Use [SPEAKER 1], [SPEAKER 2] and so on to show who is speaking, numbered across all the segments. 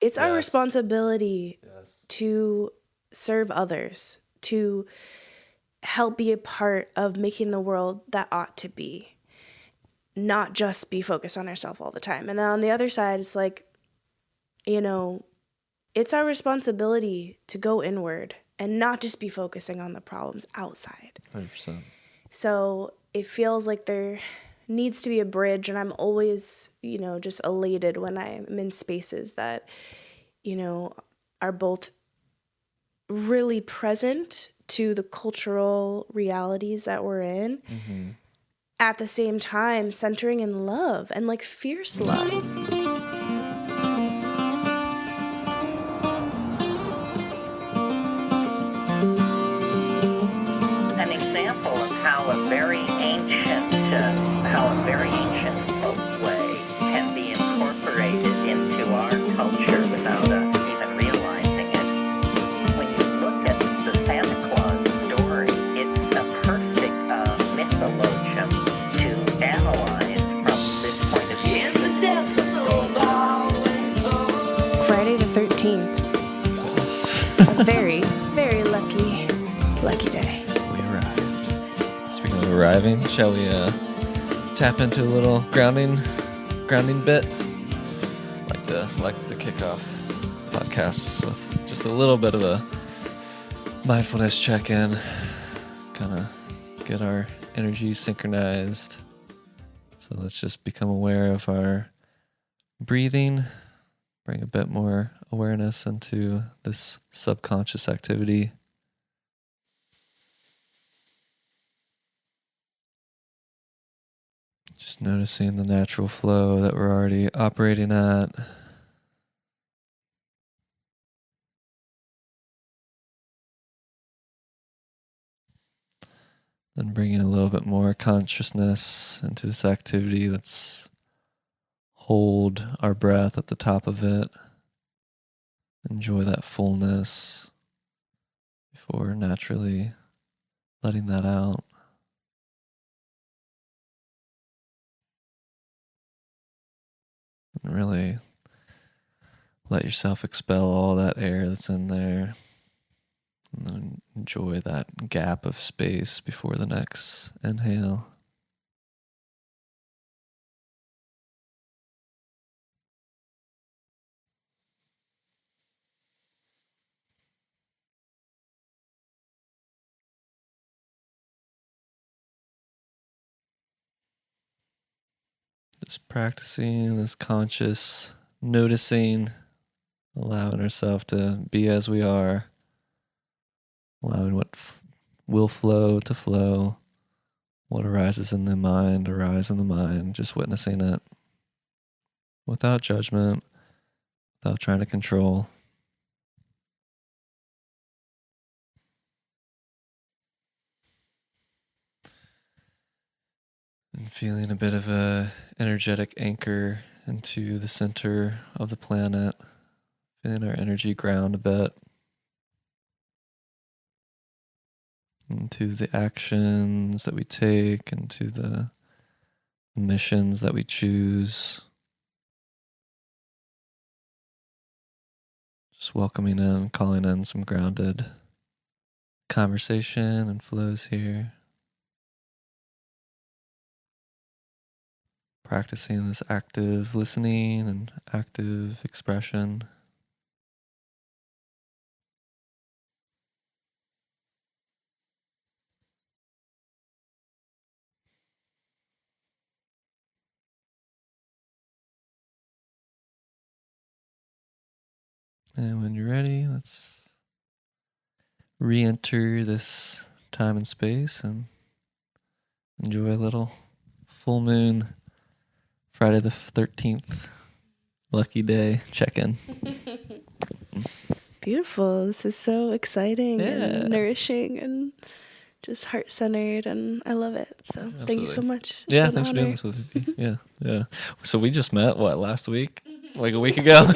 [SPEAKER 1] It's our responsibility to serve others, to help be a part of making the world that ought to be, not just be focused on ourselves all the time. And then on the other side, it's like, it's our responsibility to go inward and not just be focusing on the problems outside.
[SPEAKER 2] 100%.
[SPEAKER 1] So it feels like there needs to be a bridge, and I'm always, just elated when I'm in spaces that, are both really present to the cultural realities that we're in, at the same time centering in love and like fierce love.
[SPEAKER 3] An example of how a very ancient folkway can be incorporated into our culture without us even realizing it. When you look at the Santa Claus story, it's a perfect mythologium to analyze from this point of view.
[SPEAKER 1] Friday the 13th.
[SPEAKER 2] Yes.
[SPEAKER 1] A very, very lucky day.
[SPEAKER 2] We arrived. Speaking of arriving, shall we tap into a little grounding bit? Like to kick off podcasts with just a little bit of a mindfulness check-in, kind of get our energies synchronized. So let's just become aware of our breathing, bring a bit more awareness into this subconscious activity. Just noticing the natural flow that we're already operating at. Then bringing a little bit more consciousness into this activity. Let's hold our breath at the top of it. Enjoy that fullness before naturally letting that out. And really let yourself expel all that air that's in there. And then enjoy that gap of space before the next inhale. Just practicing this conscious noticing, allowing ourselves to be as we are, allowing what will flow to flow, what arises in the mind, arise in the mind, just witnessing it without judgment, without trying to control. And feeling a bit of a energetic anchor into the center of the planet, feeling our energy ground a bit into the actions that we take, into the missions that we choose. Just welcoming in, calling in some grounded conversation and flows here. Practicing this active listening and active expression. And when you're ready, let's re-enter this time and space and enjoy a little full moon Friday the 13th lucky day check-in.
[SPEAKER 1] Beautiful. This is so exciting and nourishing and just heart-centered, and I love it. So
[SPEAKER 2] Absolutely.
[SPEAKER 1] Thank you so much.
[SPEAKER 2] It's thanks for doing this with me. Yeah. So we just met, last week? Like a week ago?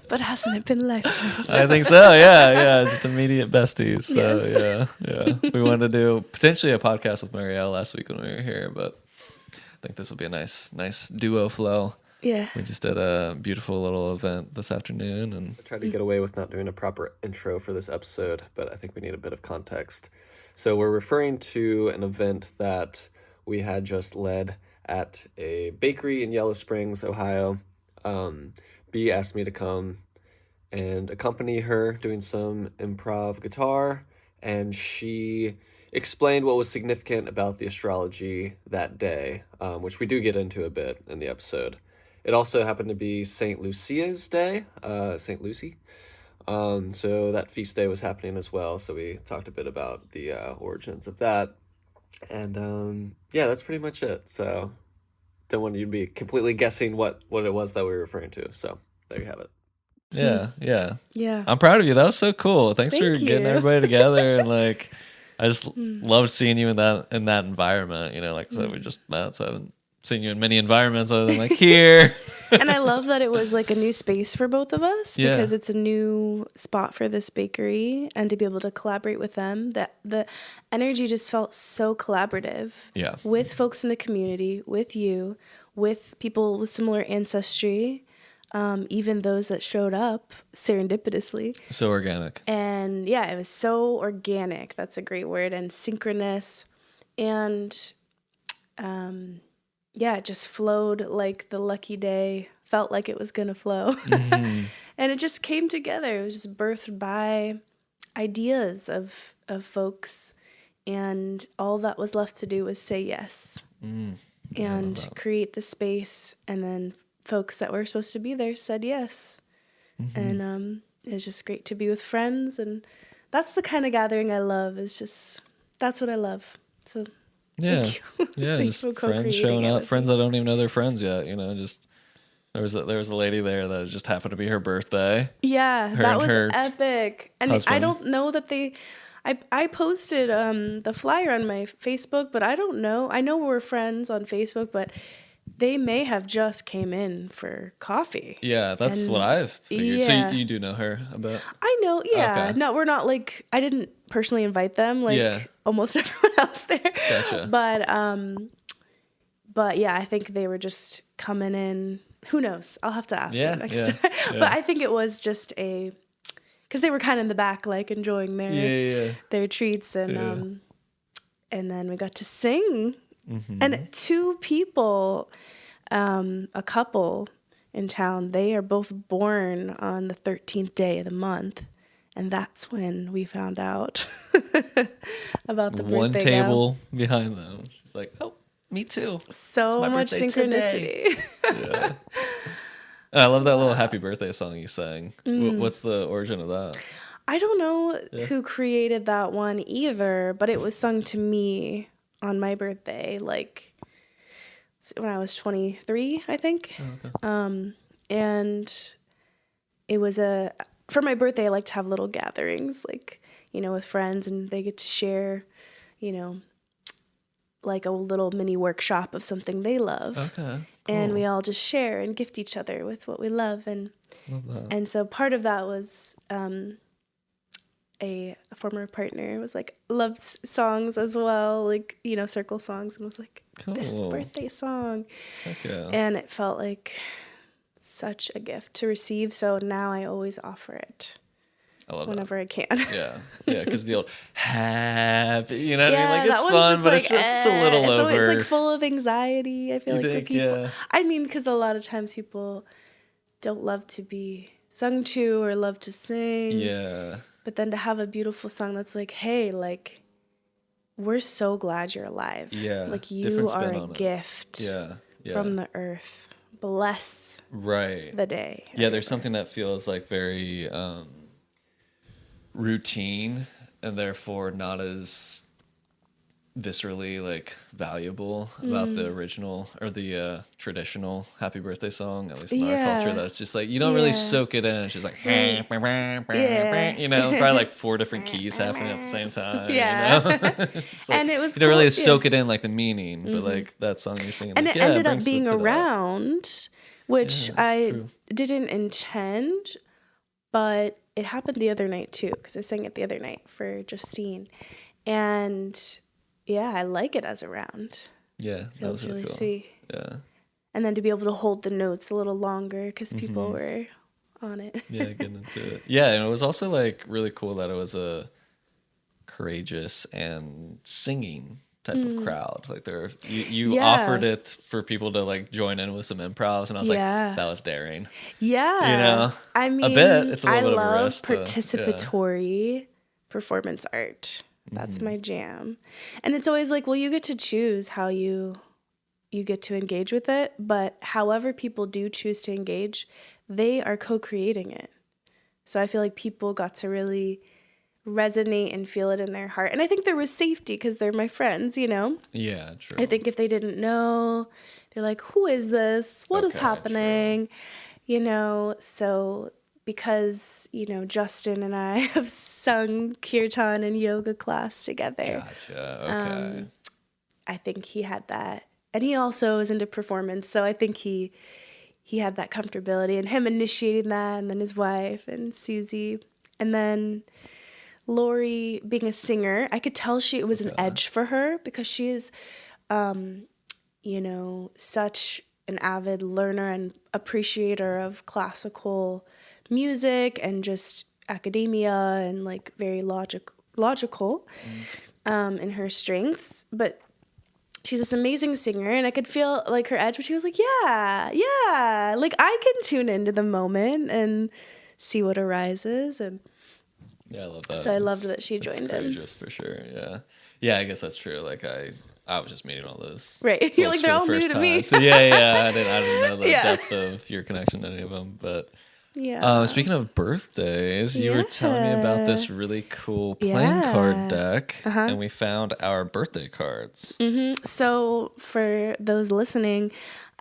[SPEAKER 1] But hasn't it been lifetimes?
[SPEAKER 2] I think so, yeah. Just immediate besties. So,
[SPEAKER 1] yes.
[SPEAKER 2] yeah. We wanted to do potentially a podcast with Marielle last week when we were here, but I think this will be a nice duo flow.
[SPEAKER 1] Yeah.
[SPEAKER 2] We just did a beautiful little event this afternoon, and
[SPEAKER 4] I tried to get away with not doing a proper intro for this episode, but I think we need a bit of context. So we're referring to an event that we had just led at a bakery in Yellow Springs, Ohio. Bee asked me to come and accompany her doing some improv guitar, and she explained what was significant about the astrology that day, which we do get into a bit in the episode. It also happened to be St. Lucia's Day, St. Lucy. So that feast day was happening as well. So we talked a bit about the origins of that. And yeah, that's pretty much it. So don't want you to be completely guessing what it was that we were referring to. So there you have it.
[SPEAKER 2] yeah.
[SPEAKER 1] Yeah.
[SPEAKER 2] I'm proud of you. That was so cool. Thanks for
[SPEAKER 1] Thank
[SPEAKER 2] getting
[SPEAKER 1] you.
[SPEAKER 2] everybody together, and like, I just loved seeing you in that environment. You know, like I said, we just met, so I haven't seen you in many environments other than like here.
[SPEAKER 1] And I love that it was like a new space for both of us
[SPEAKER 2] Yeah.
[SPEAKER 1] because it's a new spot for this bakery, and to be able to collaborate with them, that the energy just felt so collaborative.
[SPEAKER 2] Yeah.
[SPEAKER 1] With folks in the community, with you, with people with similar ancestry, even those that showed up serendipitously.
[SPEAKER 2] So organic.
[SPEAKER 1] And yeah, it was so organic. That's a great word. And synchronous. And yeah, it just flowed like the lucky day felt like it was going to flow.
[SPEAKER 2] Mm-hmm.
[SPEAKER 1] And it just came together. It was just birthed by ideas of folks. And all that was left to do was say yes and create the space. And then folks that were supposed to be there said yes. And it was just great to be with friends. And that's the kind of gathering I love. It's just, that's what I love. So
[SPEAKER 2] Yeah.
[SPEAKER 1] thank you.
[SPEAKER 2] Yeah,
[SPEAKER 1] Thanks
[SPEAKER 2] just
[SPEAKER 1] for
[SPEAKER 2] friends
[SPEAKER 1] co-creating
[SPEAKER 2] showing
[SPEAKER 1] it
[SPEAKER 2] up,
[SPEAKER 1] with
[SPEAKER 2] friends
[SPEAKER 1] me.
[SPEAKER 2] that don't even know they're friends yet, you know, just there was a lady there that it just happened to be her birthday.
[SPEAKER 1] Yeah,
[SPEAKER 2] Her
[SPEAKER 1] that
[SPEAKER 2] and
[SPEAKER 1] was
[SPEAKER 2] her
[SPEAKER 1] epic. And I
[SPEAKER 2] husband.
[SPEAKER 1] don't know that I posted the flyer on my Facebook, but I don't know. I know we're friends on Facebook, but they may have just came in for coffee.
[SPEAKER 2] Yeah, that's
[SPEAKER 1] And
[SPEAKER 2] what I've figured.
[SPEAKER 1] yeah.
[SPEAKER 2] So you do know her a bit.
[SPEAKER 1] I know, yeah.
[SPEAKER 2] Okay.
[SPEAKER 1] No, we're not like, I didn't personally invite them like
[SPEAKER 2] Yeah.
[SPEAKER 1] almost everyone else there.
[SPEAKER 2] Gotcha.
[SPEAKER 1] But yeah, I think they were just coming in. Who knows? I'll have to ask
[SPEAKER 2] Yeah,
[SPEAKER 1] them next
[SPEAKER 2] yeah,
[SPEAKER 1] time.
[SPEAKER 2] yeah.
[SPEAKER 1] But I think it was just because they were kind of in the back, like enjoying
[SPEAKER 2] Yeah.
[SPEAKER 1] their treats, and then we got to sing,
[SPEAKER 2] Mm-hmm.
[SPEAKER 1] and two people, a couple in town, they are both born on the 13th day of the month, and that's when we found out about the
[SPEAKER 2] One
[SPEAKER 1] birthday gal.
[SPEAKER 2] table behind them. She's like, oh, me too.
[SPEAKER 1] So
[SPEAKER 2] my
[SPEAKER 1] much
[SPEAKER 2] birthday
[SPEAKER 1] synchronicity.
[SPEAKER 2] Yeah. And I love that little happy birthday song you sang.
[SPEAKER 1] Mm.
[SPEAKER 2] What's the origin of that?
[SPEAKER 1] I don't know who created that one either, but it was sung to me on my birthday, like when I was 23, I think.
[SPEAKER 2] Oh, okay.
[SPEAKER 1] And it was for my birthday, I like to have little gatherings, like, with friends, and they get to share, like a little mini workshop of something they love.
[SPEAKER 2] Okay.
[SPEAKER 1] And
[SPEAKER 2] cool.
[SPEAKER 1] we all just share and gift each other with what we love. And
[SPEAKER 2] Love that.
[SPEAKER 1] and so part of that was a former partner was like loved songs as well, like, circle songs, and was like, this
[SPEAKER 2] Cool.
[SPEAKER 1] birthday song.
[SPEAKER 2] Heck yeah.
[SPEAKER 1] And it felt like such a gift to receive. So now I always offer it
[SPEAKER 2] I love
[SPEAKER 1] whenever I can.
[SPEAKER 2] that. Yeah, because the old happy, you know what I mean?
[SPEAKER 1] Yeah,
[SPEAKER 2] Like, it's
[SPEAKER 1] that one's
[SPEAKER 2] fun,
[SPEAKER 1] just
[SPEAKER 2] but
[SPEAKER 1] like,
[SPEAKER 2] it's a little
[SPEAKER 1] it's
[SPEAKER 2] over.
[SPEAKER 1] always like full of anxiety, I feel
[SPEAKER 2] You
[SPEAKER 1] like,
[SPEAKER 2] think?
[SPEAKER 1] for people.
[SPEAKER 2] Yeah.
[SPEAKER 1] I mean, because a lot of times people don't love to be sung to or love to sing.
[SPEAKER 2] Yeah.
[SPEAKER 1] But then to have a beautiful song that's like, hey, like, we're so glad you're alive.
[SPEAKER 2] Yeah,
[SPEAKER 1] Like, you
[SPEAKER 2] different spin
[SPEAKER 1] are a
[SPEAKER 2] on it.
[SPEAKER 1] gift
[SPEAKER 2] Yeah.
[SPEAKER 1] from the earth. Bless
[SPEAKER 2] Right.
[SPEAKER 1] the day.
[SPEAKER 2] Yeah, there's something that feels like very routine and therefore not as viscerally like valuable about the original or the traditional happy birthday song, at least in our culture, that it's just like you don't really soak it in. It's just like
[SPEAKER 1] Yeah.
[SPEAKER 2] probably like 4 different keys happening at the same time.
[SPEAKER 1] Yeah.
[SPEAKER 2] It's just like,
[SPEAKER 1] And it was
[SPEAKER 2] you don't really
[SPEAKER 1] cool,
[SPEAKER 2] soak it in like the meaning, but like that song you're singing,
[SPEAKER 1] And
[SPEAKER 2] like,
[SPEAKER 1] it ended up
[SPEAKER 2] brings it
[SPEAKER 1] being
[SPEAKER 2] to that.
[SPEAKER 1] around, which
[SPEAKER 2] Yeah,
[SPEAKER 1] I
[SPEAKER 2] true.
[SPEAKER 1] didn't intend, but it happened the other night too, because I sang it the other night for Justine. And yeah, I like it as a round.
[SPEAKER 2] Yeah, that
[SPEAKER 1] Feels
[SPEAKER 2] was
[SPEAKER 1] really
[SPEAKER 2] really cool.
[SPEAKER 1] sweet.
[SPEAKER 2] Yeah.
[SPEAKER 1] and then to be able to hold the notes a little longer because people were on it.
[SPEAKER 2] Yeah, getting into it. Yeah, and it was also like really cool that it was a courageous and singing type of crowd. Like you
[SPEAKER 1] Yeah.
[SPEAKER 2] offered it for people to like join in with some improvs, and I was like,
[SPEAKER 1] Yeah.
[SPEAKER 2] that was daring.
[SPEAKER 1] Yeah.
[SPEAKER 2] You know,
[SPEAKER 1] I mean,
[SPEAKER 2] a bit. It's a
[SPEAKER 1] I
[SPEAKER 2] little bit of a
[SPEAKER 1] love
[SPEAKER 2] risk to- yeah.
[SPEAKER 1] participatory performance art. That's my jam. And it's always like, well, you get to choose how you get to engage with it, but however people do choose to engage, they are co-creating it. So I feel like people got to really resonate and feel it in their heart. And I think there was safety because they're my friends, you know?
[SPEAKER 2] Yeah, true.
[SPEAKER 1] I think if they didn't know, they're like, who is this? What is
[SPEAKER 2] Okay,
[SPEAKER 1] happening? You know, so because, you know, Justin and I have sung kirtan and yoga class together.
[SPEAKER 2] Gotcha. Okay.
[SPEAKER 1] I think he had that. And he also is into performance, so I think he had that comfortability, and him initiating that, and then his wife and Susie. And then Lori being a singer, I could tell it was an edge for her because she is, you know, such an avid learner and appreciator of classical music and just academia and like very logical in her strengths. But she's this amazing singer, and I could feel like her edge, but she was like, yeah, like I can tune into the moment and see what arises. And
[SPEAKER 2] Yeah, I love that.
[SPEAKER 1] so I loved that she
[SPEAKER 2] That's
[SPEAKER 1] joined in.
[SPEAKER 2] courageous for sure. Yeah. Yeah, I guess that's true. Like I was just meeting all those.
[SPEAKER 1] Right. You're like,
[SPEAKER 2] folks
[SPEAKER 1] they're
[SPEAKER 2] for
[SPEAKER 1] all
[SPEAKER 2] the
[SPEAKER 1] new
[SPEAKER 2] first
[SPEAKER 1] to me.
[SPEAKER 2] time. So yeah, I didn't know the
[SPEAKER 1] Yeah.
[SPEAKER 2] depth of your connection to any of them. But
[SPEAKER 1] Yeah.
[SPEAKER 2] speaking of birthdays, you were telling me about this really cool playing card deck, and we found our birthday cards.
[SPEAKER 1] So for those listening,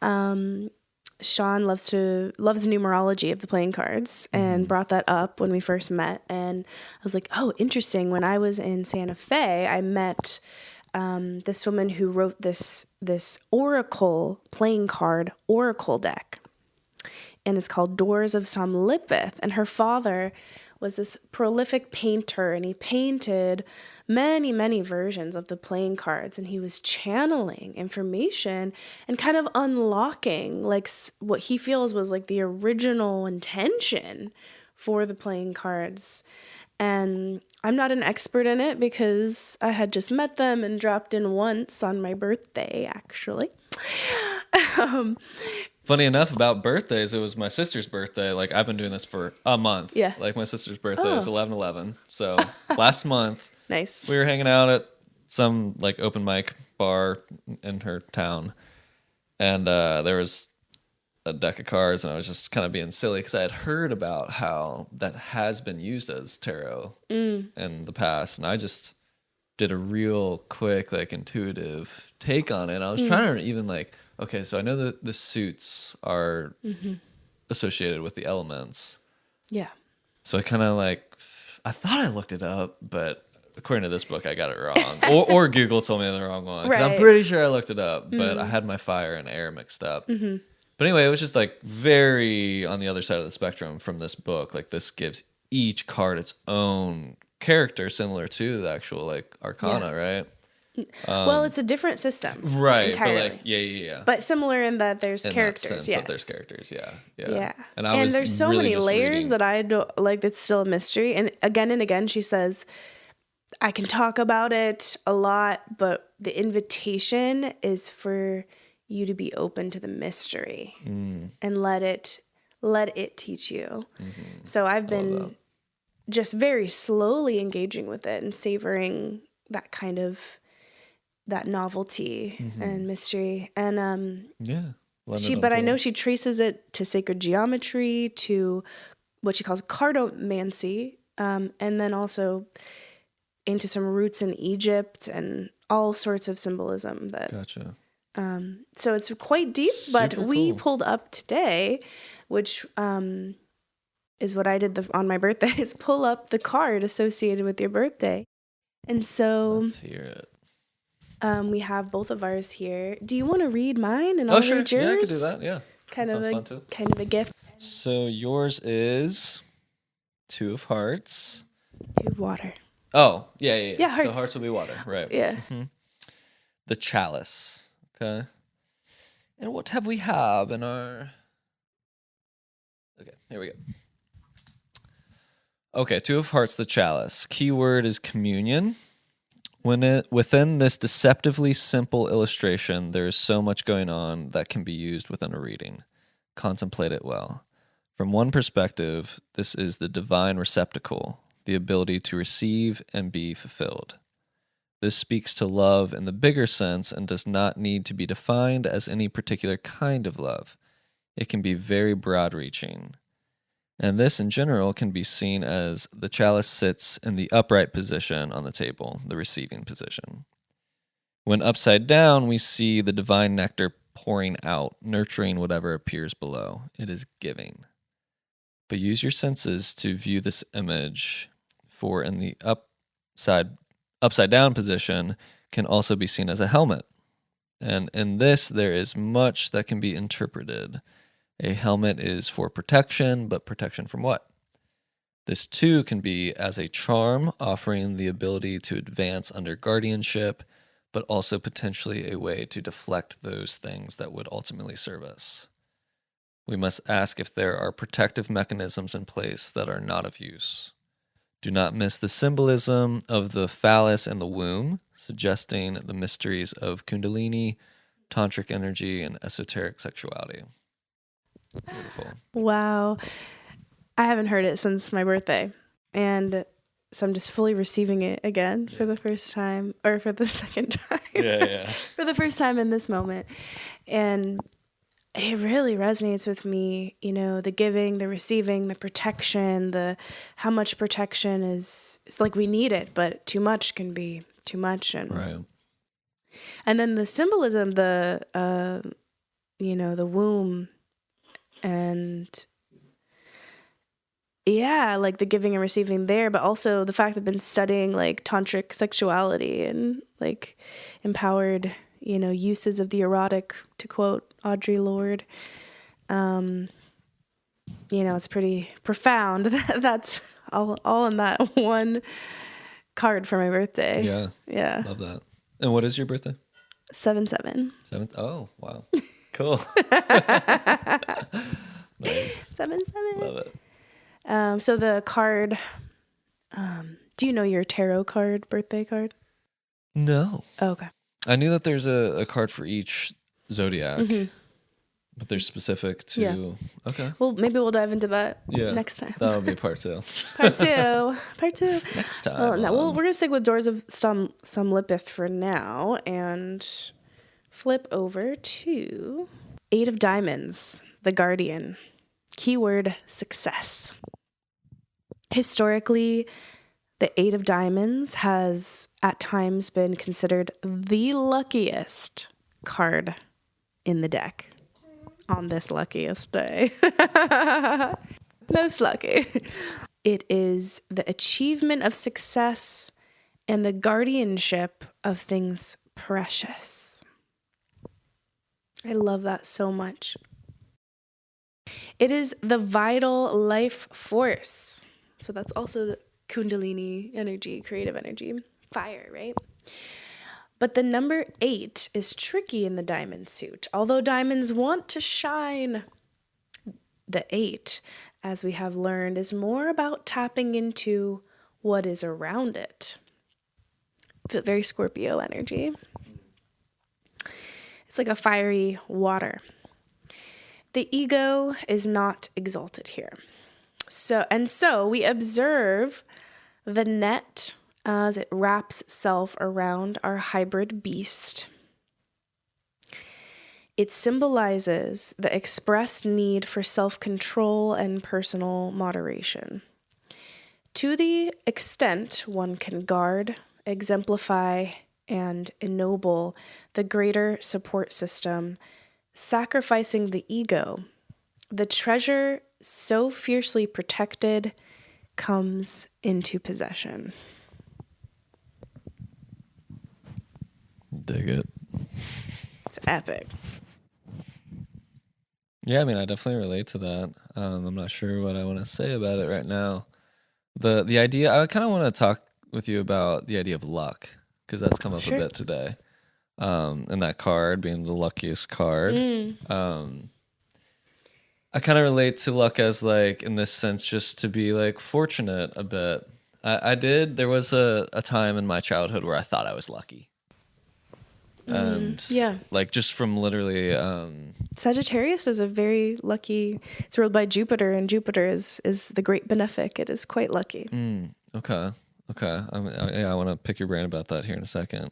[SPEAKER 1] Sean loves numerology of the playing cards and brought that up when we first met. And I was like, oh, interesting. When I was in Santa Fe, I met this woman who wrote this oracle playing card oracle deck. And it's called Doors of Somlipith. And her father was this prolific painter, and he painted many, many versions of the playing cards, and he was channeling information and kind of unlocking like what he feels was like the original intention for the playing cards. And I'm not an expert in it because I had just met them and dropped in once on my birthday, actually.
[SPEAKER 2] Funny enough about birthdays, it was my sister's birthday. Like I've been doing this for a month.
[SPEAKER 1] Yeah.
[SPEAKER 2] Like my sister's birthday is 11/11. So last month
[SPEAKER 1] Nice.
[SPEAKER 2] we were hanging out at some like open mic bar in her town, and there was a deck of cards, and I was just kind of being silly because I had heard about how that has been used as tarot in the past, and I just did a real quick like intuitive take on it. I was trying to even like, okay, so I know that the suits are associated with the elements.
[SPEAKER 1] Yeah.
[SPEAKER 2] So I kind of like, I thought I looked it up, but according to this book, I got it wrong. or Google told me the wrong one. 'Cause I'm
[SPEAKER 1] Right.
[SPEAKER 2] pretty sure I looked it up, but I had my fire and air mixed up. But anyway, it was just like very on the other side of the spectrum from this book. Like this gives each card its own character, similar to the actual like arcana, right?
[SPEAKER 1] Well, it's a different system.
[SPEAKER 2] Right.
[SPEAKER 1] Entirely.
[SPEAKER 2] But like, yeah.
[SPEAKER 1] But similar in that there's
[SPEAKER 2] In
[SPEAKER 1] characters.
[SPEAKER 2] that sense
[SPEAKER 1] Yes.
[SPEAKER 2] that there's characters, yeah.
[SPEAKER 1] Yeah.
[SPEAKER 2] And I was
[SPEAKER 1] there's so
[SPEAKER 2] really
[SPEAKER 1] many
[SPEAKER 2] just
[SPEAKER 1] layers
[SPEAKER 2] reading.
[SPEAKER 1] that I don't like. That's still a mystery. And again, she says, I can talk about it a lot, but the invitation is for you to be open to the mystery and let it teach you. So I've been just very slowly engaging with it and savoring that kind of that novelty and mystery. And
[SPEAKER 2] Yeah.
[SPEAKER 1] but I know she traces it to sacred geometry, to what she calls cartomancy, and then also into some roots in Egypt and all sorts of symbolism that.
[SPEAKER 2] Gotcha.
[SPEAKER 1] So it's quite deep, but
[SPEAKER 2] Super
[SPEAKER 1] we
[SPEAKER 2] cool.
[SPEAKER 1] pulled up today, which is what I did on my birthday, is pull up the card associated with your birthday. And so
[SPEAKER 2] Let's hear it.
[SPEAKER 1] we have both of ours here. Do you want to read mine and I'll
[SPEAKER 2] Oh, sure.
[SPEAKER 1] read yours?
[SPEAKER 2] Yeah, I could do that. Yeah.
[SPEAKER 1] Kind
[SPEAKER 2] That
[SPEAKER 1] of
[SPEAKER 2] sounds
[SPEAKER 1] a
[SPEAKER 2] fun, too.
[SPEAKER 1] kind of a gift.
[SPEAKER 2] So yours is Two of Hearts.
[SPEAKER 1] To water.
[SPEAKER 2] Oh, yeah.
[SPEAKER 1] Yeah,
[SPEAKER 2] So
[SPEAKER 1] hearts.
[SPEAKER 2] hearts will be water, right?
[SPEAKER 1] Yeah.
[SPEAKER 2] The Chalice. Okay. And what have we have in our... Okay, here we go. Okay, Two of Hearts, the chalice. Keyword is communion. Within this deceptively simple illustration, there is so much going on that can be used within a reading. Contemplate it well. From one perspective, this is the divine receptacle, the ability to receive and be fulfilled. This speaks to love in the bigger sense and does not need to be defined as any particular kind of love. It can be very broad-reaching. And this, in general, can be seen as the chalice sits in the upright position on the table, the receiving position. When upside down, we see the divine nectar pouring out, nurturing whatever appears below. It is giving. But use your senses to view this image, for in the upside down position can also be seen as a helmet. And in this, there is much that can be interpreted. A helmet is for protection, but protection from what? This too can be as a charm, offering the ability to advance under guardianship, but also potentially a way to deflect those things that would ultimately serve us. We must ask if there are protective mechanisms in place that are not of use. Do not miss the symbolism of the phallus and the womb, suggesting the mysteries of Kundalini, tantric energy, and esoteric sexuality. Beautiful.
[SPEAKER 1] Wow. I haven't heard it since my birthday. And so I'm just fully receiving it again for the first time, or for the second time.
[SPEAKER 2] Yeah.
[SPEAKER 1] For the first time in this moment. And it really resonates with me, you know, the giving, the receiving, the protection, the how much protection is, it's like we need it, but too much can be too much. And
[SPEAKER 2] Right.
[SPEAKER 1] And then the symbolism, the the womb, and yeah, like the giving and receiving there, but also the fact that I've been studying like tantric sexuality and like empowered, uses of the erotic, to quote Audre Lorde. It's pretty profound. That's all in that one card for my birthday.
[SPEAKER 2] Yeah.
[SPEAKER 1] Yeah.
[SPEAKER 2] Love that. And what is your birthday?
[SPEAKER 1] 7/7.
[SPEAKER 2] 7th? Oh, wow. Cool. Nice.
[SPEAKER 1] 7/7.
[SPEAKER 2] Love it.
[SPEAKER 1] So the card, do you know your tarot card, birthday card?
[SPEAKER 2] No.
[SPEAKER 1] Oh, okay.
[SPEAKER 2] I knew that there's a card for each zodiac, but they're specific to...
[SPEAKER 1] Yeah.
[SPEAKER 2] Okay.
[SPEAKER 1] Well, maybe we'll dive into that next time.
[SPEAKER 2] That'll be part 2.
[SPEAKER 1] Part two.
[SPEAKER 2] Next time.
[SPEAKER 1] Well, no, we're going to stick with Doors of Somlipith for now and flip over to 8 of Diamonds, the Guardian. Keyword, success. Historically, the 8 of Diamonds has at times been considered the luckiest card in the deck on this luckiest day. Most lucky. It is the achievement of success and the guardianship of things precious. I love that so much. It is the vital life force. So that's also the Kundalini energy, creative energy, fire, right? But the number 8 is tricky in the diamond suit. Although diamonds want to shine, the 8, as we have learned, is more about tapping into what is around it. Very Scorpio energy. It's like a fiery water. The ego is not exalted here. So we observe the net as it wraps itself around our hybrid beast. It symbolizes the expressed need for self-control and personal moderation. To the extent one can guard, exemplify, and ennoble the greater support system, sacrificing the ego, the treasure so fiercely protected comes into possession.
[SPEAKER 2] Dig it.
[SPEAKER 1] It's epic.
[SPEAKER 2] Yeah, I mean, I definitely relate to that. I'm not sure what I want to say about it right now. The idea, I kind of want to talk with you about the idea of luck, because that's come up a bit today. And that card being the luckiest card.
[SPEAKER 1] Mm.
[SPEAKER 2] I kind of relate to luck as like in this sense, just to be like fortunate a bit. There was a time in my childhood where I thought I was lucky. And
[SPEAKER 1] Yeah.
[SPEAKER 2] like just from literally,
[SPEAKER 1] Sagittarius is a very lucky. It's ruled by Jupiter, and Jupiter is the great benefic. It is quite lucky.
[SPEAKER 2] okay. I want to pick your brain about that here in a second.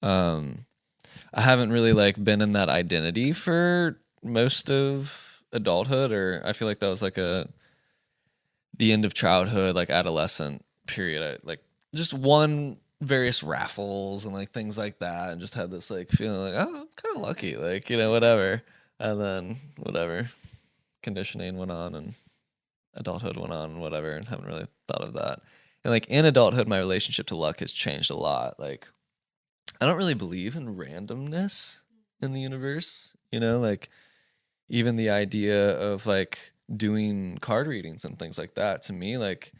[SPEAKER 2] I haven't really like been in that identity for most of adulthood, or I feel like that was like the end of childhood, like adolescent period. I like just won various raffles and like things like that, and just had this like feeling like, oh, I'm kind of lucky, like, you know, whatever. And then whatever, conditioning went on and adulthood went on and whatever, and haven't really thought of that. And like in adulthood, my relationship to luck has changed a lot. Like I don't really believe in randomness in the universe, you know, like even the idea of like doing card readings and things like that, to me, like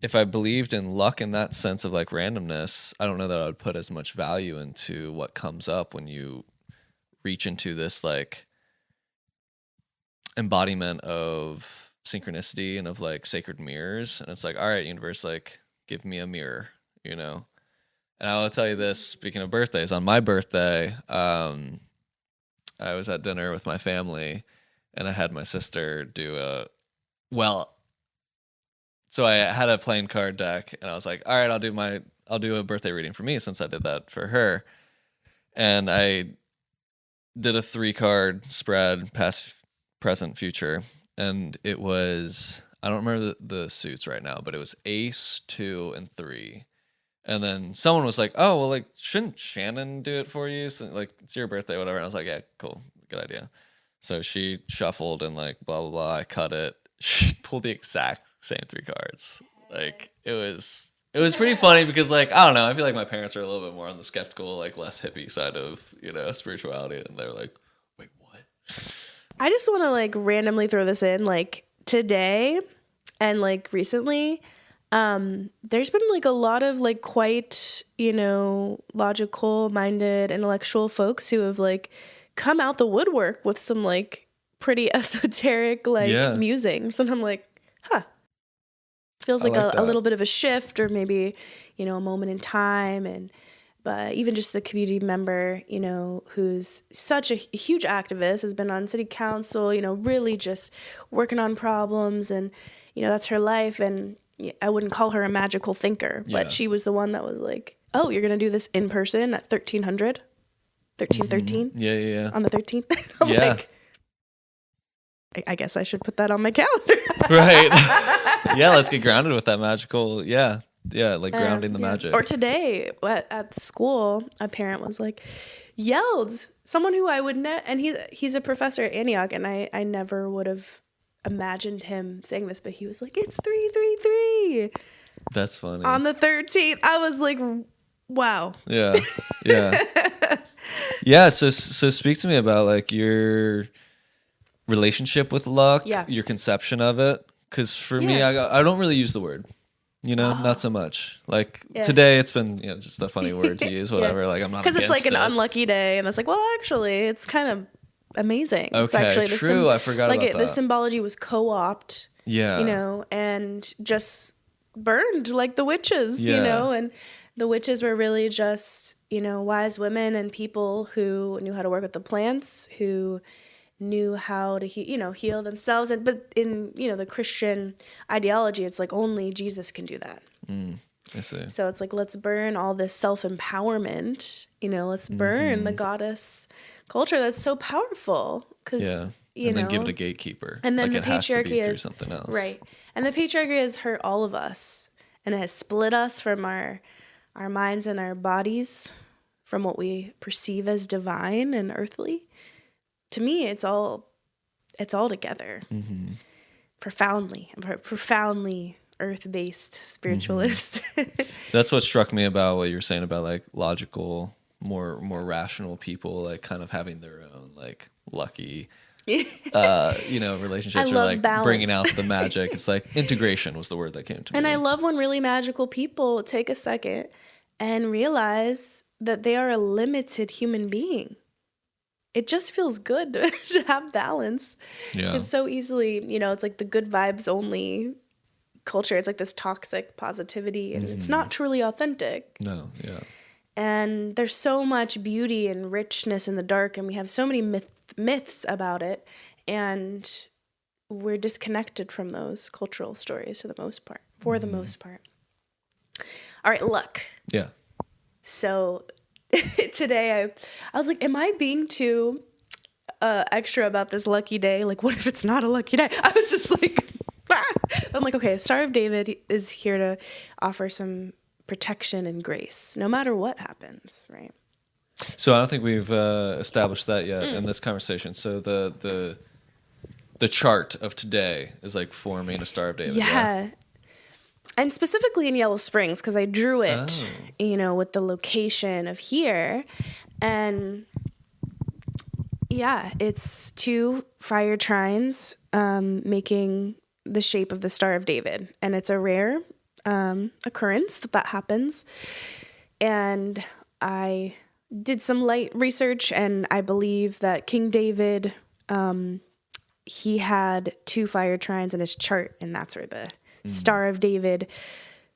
[SPEAKER 2] if I believed in luck in that sense of like randomness, I don't know that I would put as much value into what comes up when you reach into this like embodiment of synchronicity and of like sacred mirrors. And it's like, all right, universe, like give me a mirror, you know? And I will tell you this, speaking of birthdays, on my birthday, I was at dinner with my family and I had my sister so I had a playing card deck and I was like, all right, I'll do a birthday reading for me since I did that for her. And I did a 3-card spread, past, present, future. And it was, I don't remember the suits right now, but it was ace, 2, and 3. And then someone was like, oh, well, like, shouldn't Shannon do it for you? So, like, it's your birthday, whatever. And I was like, yeah, cool. Good idea. So she shuffled and, like, blah, blah, blah. I cut it. She pulled the exact same 3 cards. Like, it was pretty funny because, like, I don't know. I feel like my parents are a little bit more on the skeptical, like, less hippie side of, you know, spirituality. And they're like, wait, what?
[SPEAKER 1] I just want to like randomly throw this in, like today and like recently. There's been like a lot of like quite, you know, logical minded intellectual folks who have like come out the woodwork with some like pretty esoteric like musings. And I'm like, huh, feels like a little bit of a shift, or maybe, you know, a moment in time. And but even just the community member, you know, who's such a huge activist, has been on city council, you know, really just working on problems, and, you know, that's her life. And I wouldn't call her a magical thinker, but she was the one that was like, oh, you're going to do this in person at 1300, 1313?
[SPEAKER 2] Yeah.
[SPEAKER 1] On the 13th? I'm like, I guess I should put that on my calendar.
[SPEAKER 2] Right. Yeah, let's get grounded with that magical, like grounding the magic.
[SPEAKER 1] Or today at the school, a parent was like, yelled, someone who I would and he's a professor at Antioch, and I never would have imagined him saying this, but he was like, it's 333.
[SPEAKER 2] That's funny.
[SPEAKER 1] On the 13th. I was like, wow.
[SPEAKER 2] Yeah. Yeah, so speak to me about like your relationship with luck, your conception of it, because for me, I don't really use the word. You know, not so much. Like today, it's been, you know, just a funny word to use, whatever. Like I'm not, because
[SPEAKER 1] it's like an unlucky day, and it's like, well, actually, it's kind of amazing.
[SPEAKER 2] Okay, it's actually true. I forgot about that.
[SPEAKER 1] The symbology was co-opted.
[SPEAKER 2] Yeah,
[SPEAKER 1] you know, and just burned like the witches. You know, and the witches were really just, you know, wise women and people who knew how to work with the plants, who knew how to heal themselves. And but in, you know, the Christian ideology, it's like only Jesus can do that.
[SPEAKER 2] I see.
[SPEAKER 1] So it's like, let's burn all this self-empowerment, you know, let's burn the goddess culture that's so powerful, because you know,
[SPEAKER 2] then give it a gatekeeper,
[SPEAKER 1] and then
[SPEAKER 2] like
[SPEAKER 1] the patriarchy is
[SPEAKER 2] something else,
[SPEAKER 1] right? And the patriarchy has hurt all of us, and it has split us from our minds and our bodies, from what we perceive as divine and earthly. To me, it's all together. Profoundly earth-based spiritualist.
[SPEAKER 2] That's what struck me about what you were saying about like logical, more rational people, like kind of having their own like lucky, you know, relationships, or like balance. Bringing out the magic. It's like integration was the word that came to me.
[SPEAKER 1] And I love when really magical people take a second and realize that they are a limited human being. It just feels good to have balance.
[SPEAKER 2] Yeah.
[SPEAKER 1] It's so easily, it's like the good vibes only culture. It's like this toxic positivity, and it's not truly authentic.
[SPEAKER 2] No, yeah.
[SPEAKER 1] And there's so much beauty and richness in the dark, and we have so many myths about it, and we're disconnected from those cultural stories for the most part. All right, luck.
[SPEAKER 2] Yeah.
[SPEAKER 1] So today I was like, am I being too extra about this lucky day? Like, what if it's not a lucky day? I was just like, I'm like, okay, Star of David is here to offer some protection and grace, no matter what happens, right?
[SPEAKER 2] So I don't think we've established that yet in this conversation. So the chart of today is like forming a Star of David.
[SPEAKER 1] Yeah. And specifically in Yellow Springs, because I drew it, with the location of here. And yeah, it's 2 fire trines making the shape of the Star of David. And it's a rare occurrence that happens. And I did some light research, and I believe that King David, he had 2 fire trines in his chart, and that's where the Star of David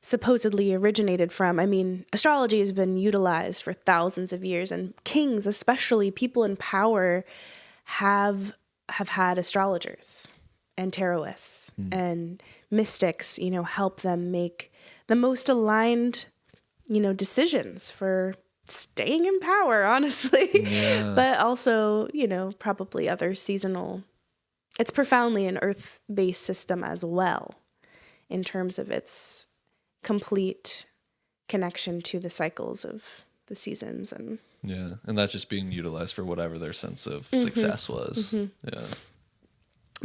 [SPEAKER 1] supposedly originated from. I mean, astrology has been utilized for thousands of years, and kings, especially people in power, have had astrologers and tarotists and mystics, help them make the most aligned, decisions for staying in power, honestly.
[SPEAKER 2] Yeah.
[SPEAKER 1] But also, probably other seasonal. It's profoundly an earth-based system as well, in terms of its complete connection to the cycles of the seasons. And
[SPEAKER 2] that's just being utilized for whatever their sense of success was. Yeah.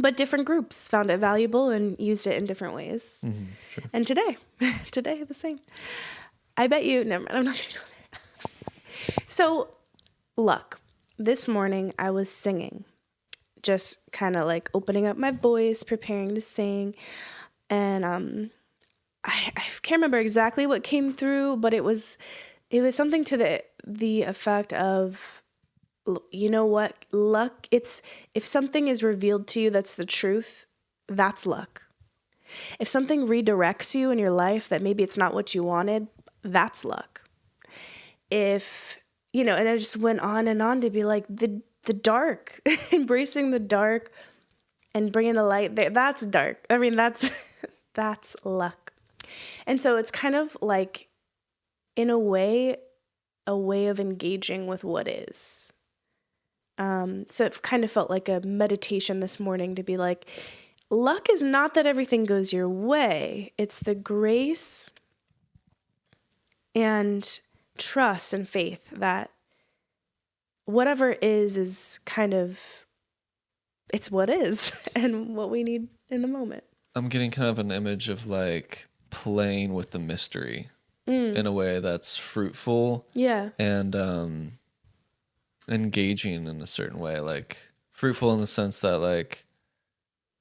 [SPEAKER 1] But different groups found it valuable and used it in different ways.
[SPEAKER 2] Sure.
[SPEAKER 1] And today the same. I bet you, never mind, I'm not going to go there. So, luck. This morning I was singing, just kind of like opening up my voice, preparing to sing. And I can't remember exactly what came through, but it was something to the effect of, you know what, luck, it's if something is revealed to you that's the truth, that's luck. If something redirects you in your life that maybe it's not what you wanted, that's luck. If, and I just went on and on to be like, the dark, embracing the dark and bringing the light there, that's dark. I mean, that's luck. And so it's kind of like, in a way of engaging with what is. So it kind of felt like a meditation this morning to be like, luck is not that everything goes your way. It's the grace and trust and faith that whatever is kind of, it's what is and what we need in the moment.
[SPEAKER 2] I'm getting kind of an image of like playing with the mystery in a way that's fruitful.
[SPEAKER 1] Yeah.
[SPEAKER 2] And engaging in a certain way, like fruitful in the sense that like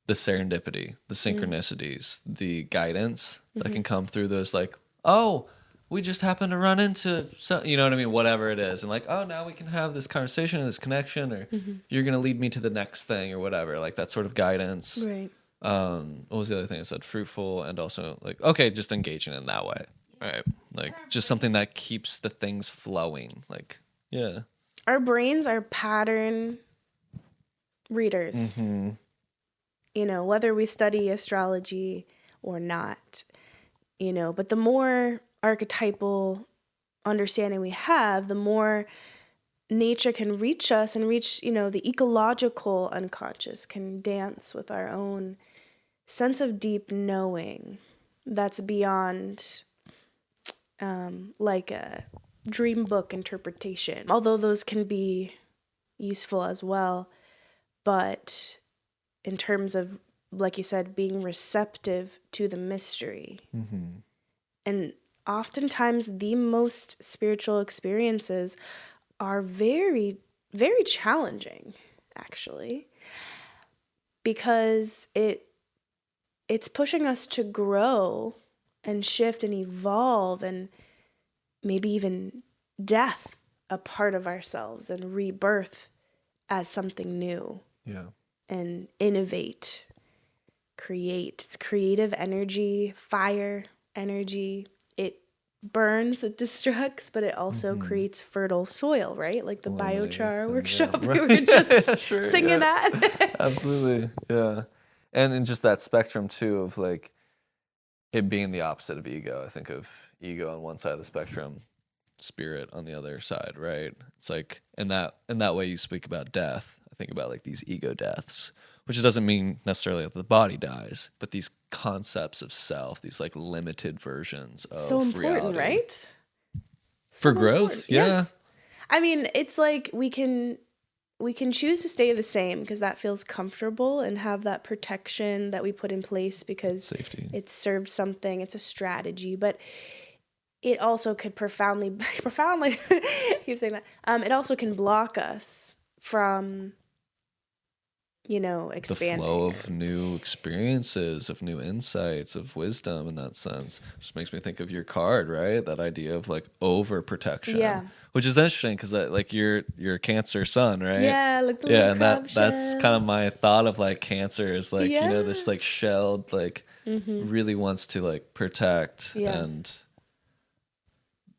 [SPEAKER 2] the serendipity, the synchronicities, the guidance that can come through those, like, oh, we just happen to run into, you know what I mean? Whatever it is. And like, oh, now we can have this conversation and this connection, or you're going to lead me to the next thing or whatever, like that sort of guidance.
[SPEAKER 1] Right.
[SPEAKER 2] What was the other thing I said? Fruitful, and also like, okay, just engaging in that way. Right. Like just something that keeps the things flowing. Like, yeah.
[SPEAKER 1] Our brains are pattern readers. Whether we study astrology or not, but the more archetypal understanding we have, the more nature can reach us and reach, the ecological unconscious can dance with our own sense of deep knowing that's beyond like a dream book interpretation, although those can be useful as well. But in terms of, like you said, being receptive to the mystery, and oftentimes the most spiritual experiences are very, very challenging, actually, because it's pushing us to grow and shift and evolve and maybe even death a part of ourselves and rebirth as something new
[SPEAKER 2] Yeah.
[SPEAKER 1] and innovate, create. It's creative energy, fire energy. It burns, it destructs, but it also creates fertile soil, right? Like the
[SPEAKER 2] Illuminates
[SPEAKER 1] biochar
[SPEAKER 2] and,
[SPEAKER 1] workshop
[SPEAKER 2] yeah.
[SPEAKER 1] we were just
[SPEAKER 2] Sure,
[SPEAKER 1] singing
[SPEAKER 2] yeah.
[SPEAKER 1] at.
[SPEAKER 2] Absolutely. Yeah. And in just that spectrum too of like it being the opposite of ego. I think of ego on one side of the spectrum, spirit on the other side, right? It's like in that way you speak about death. I think about like these ego deaths, which doesn't mean necessarily that the body dies, but these concepts of self, these like limited versions of
[SPEAKER 1] So important,
[SPEAKER 2] reality.
[SPEAKER 1] right?
[SPEAKER 2] For
[SPEAKER 1] So
[SPEAKER 2] growth,
[SPEAKER 1] important.
[SPEAKER 2] yeah.
[SPEAKER 1] Yes. I mean, it's like we can choose to stay the same because that feels comfortable and have that protection that we put in place because
[SPEAKER 2] Safety.
[SPEAKER 1] it serves something. It's a strategy, but it also could profoundly, I keep saying that. It also can block us from,
[SPEAKER 2] The
[SPEAKER 1] expanding.
[SPEAKER 2] flow of new experiences, of new insights, of wisdom in that sense. Just makes me think of your card, right? That idea of like overprotection.
[SPEAKER 1] Yeah.
[SPEAKER 2] Which is interesting because like you're Cancer sun, right?
[SPEAKER 1] Yeah, like the
[SPEAKER 2] Yeah,
[SPEAKER 1] little
[SPEAKER 2] and
[SPEAKER 1] crab
[SPEAKER 2] that's
[SPEAKER 1] shell.
[SPEAKER 2] kind of my thought of like Cancer is like,
[SPEAKER 1] Yeah.
[SPEAKER 2] this like shelled, like really wants to like protect
[SPEAKER 1] Yeah.
[SPEAKER 2] and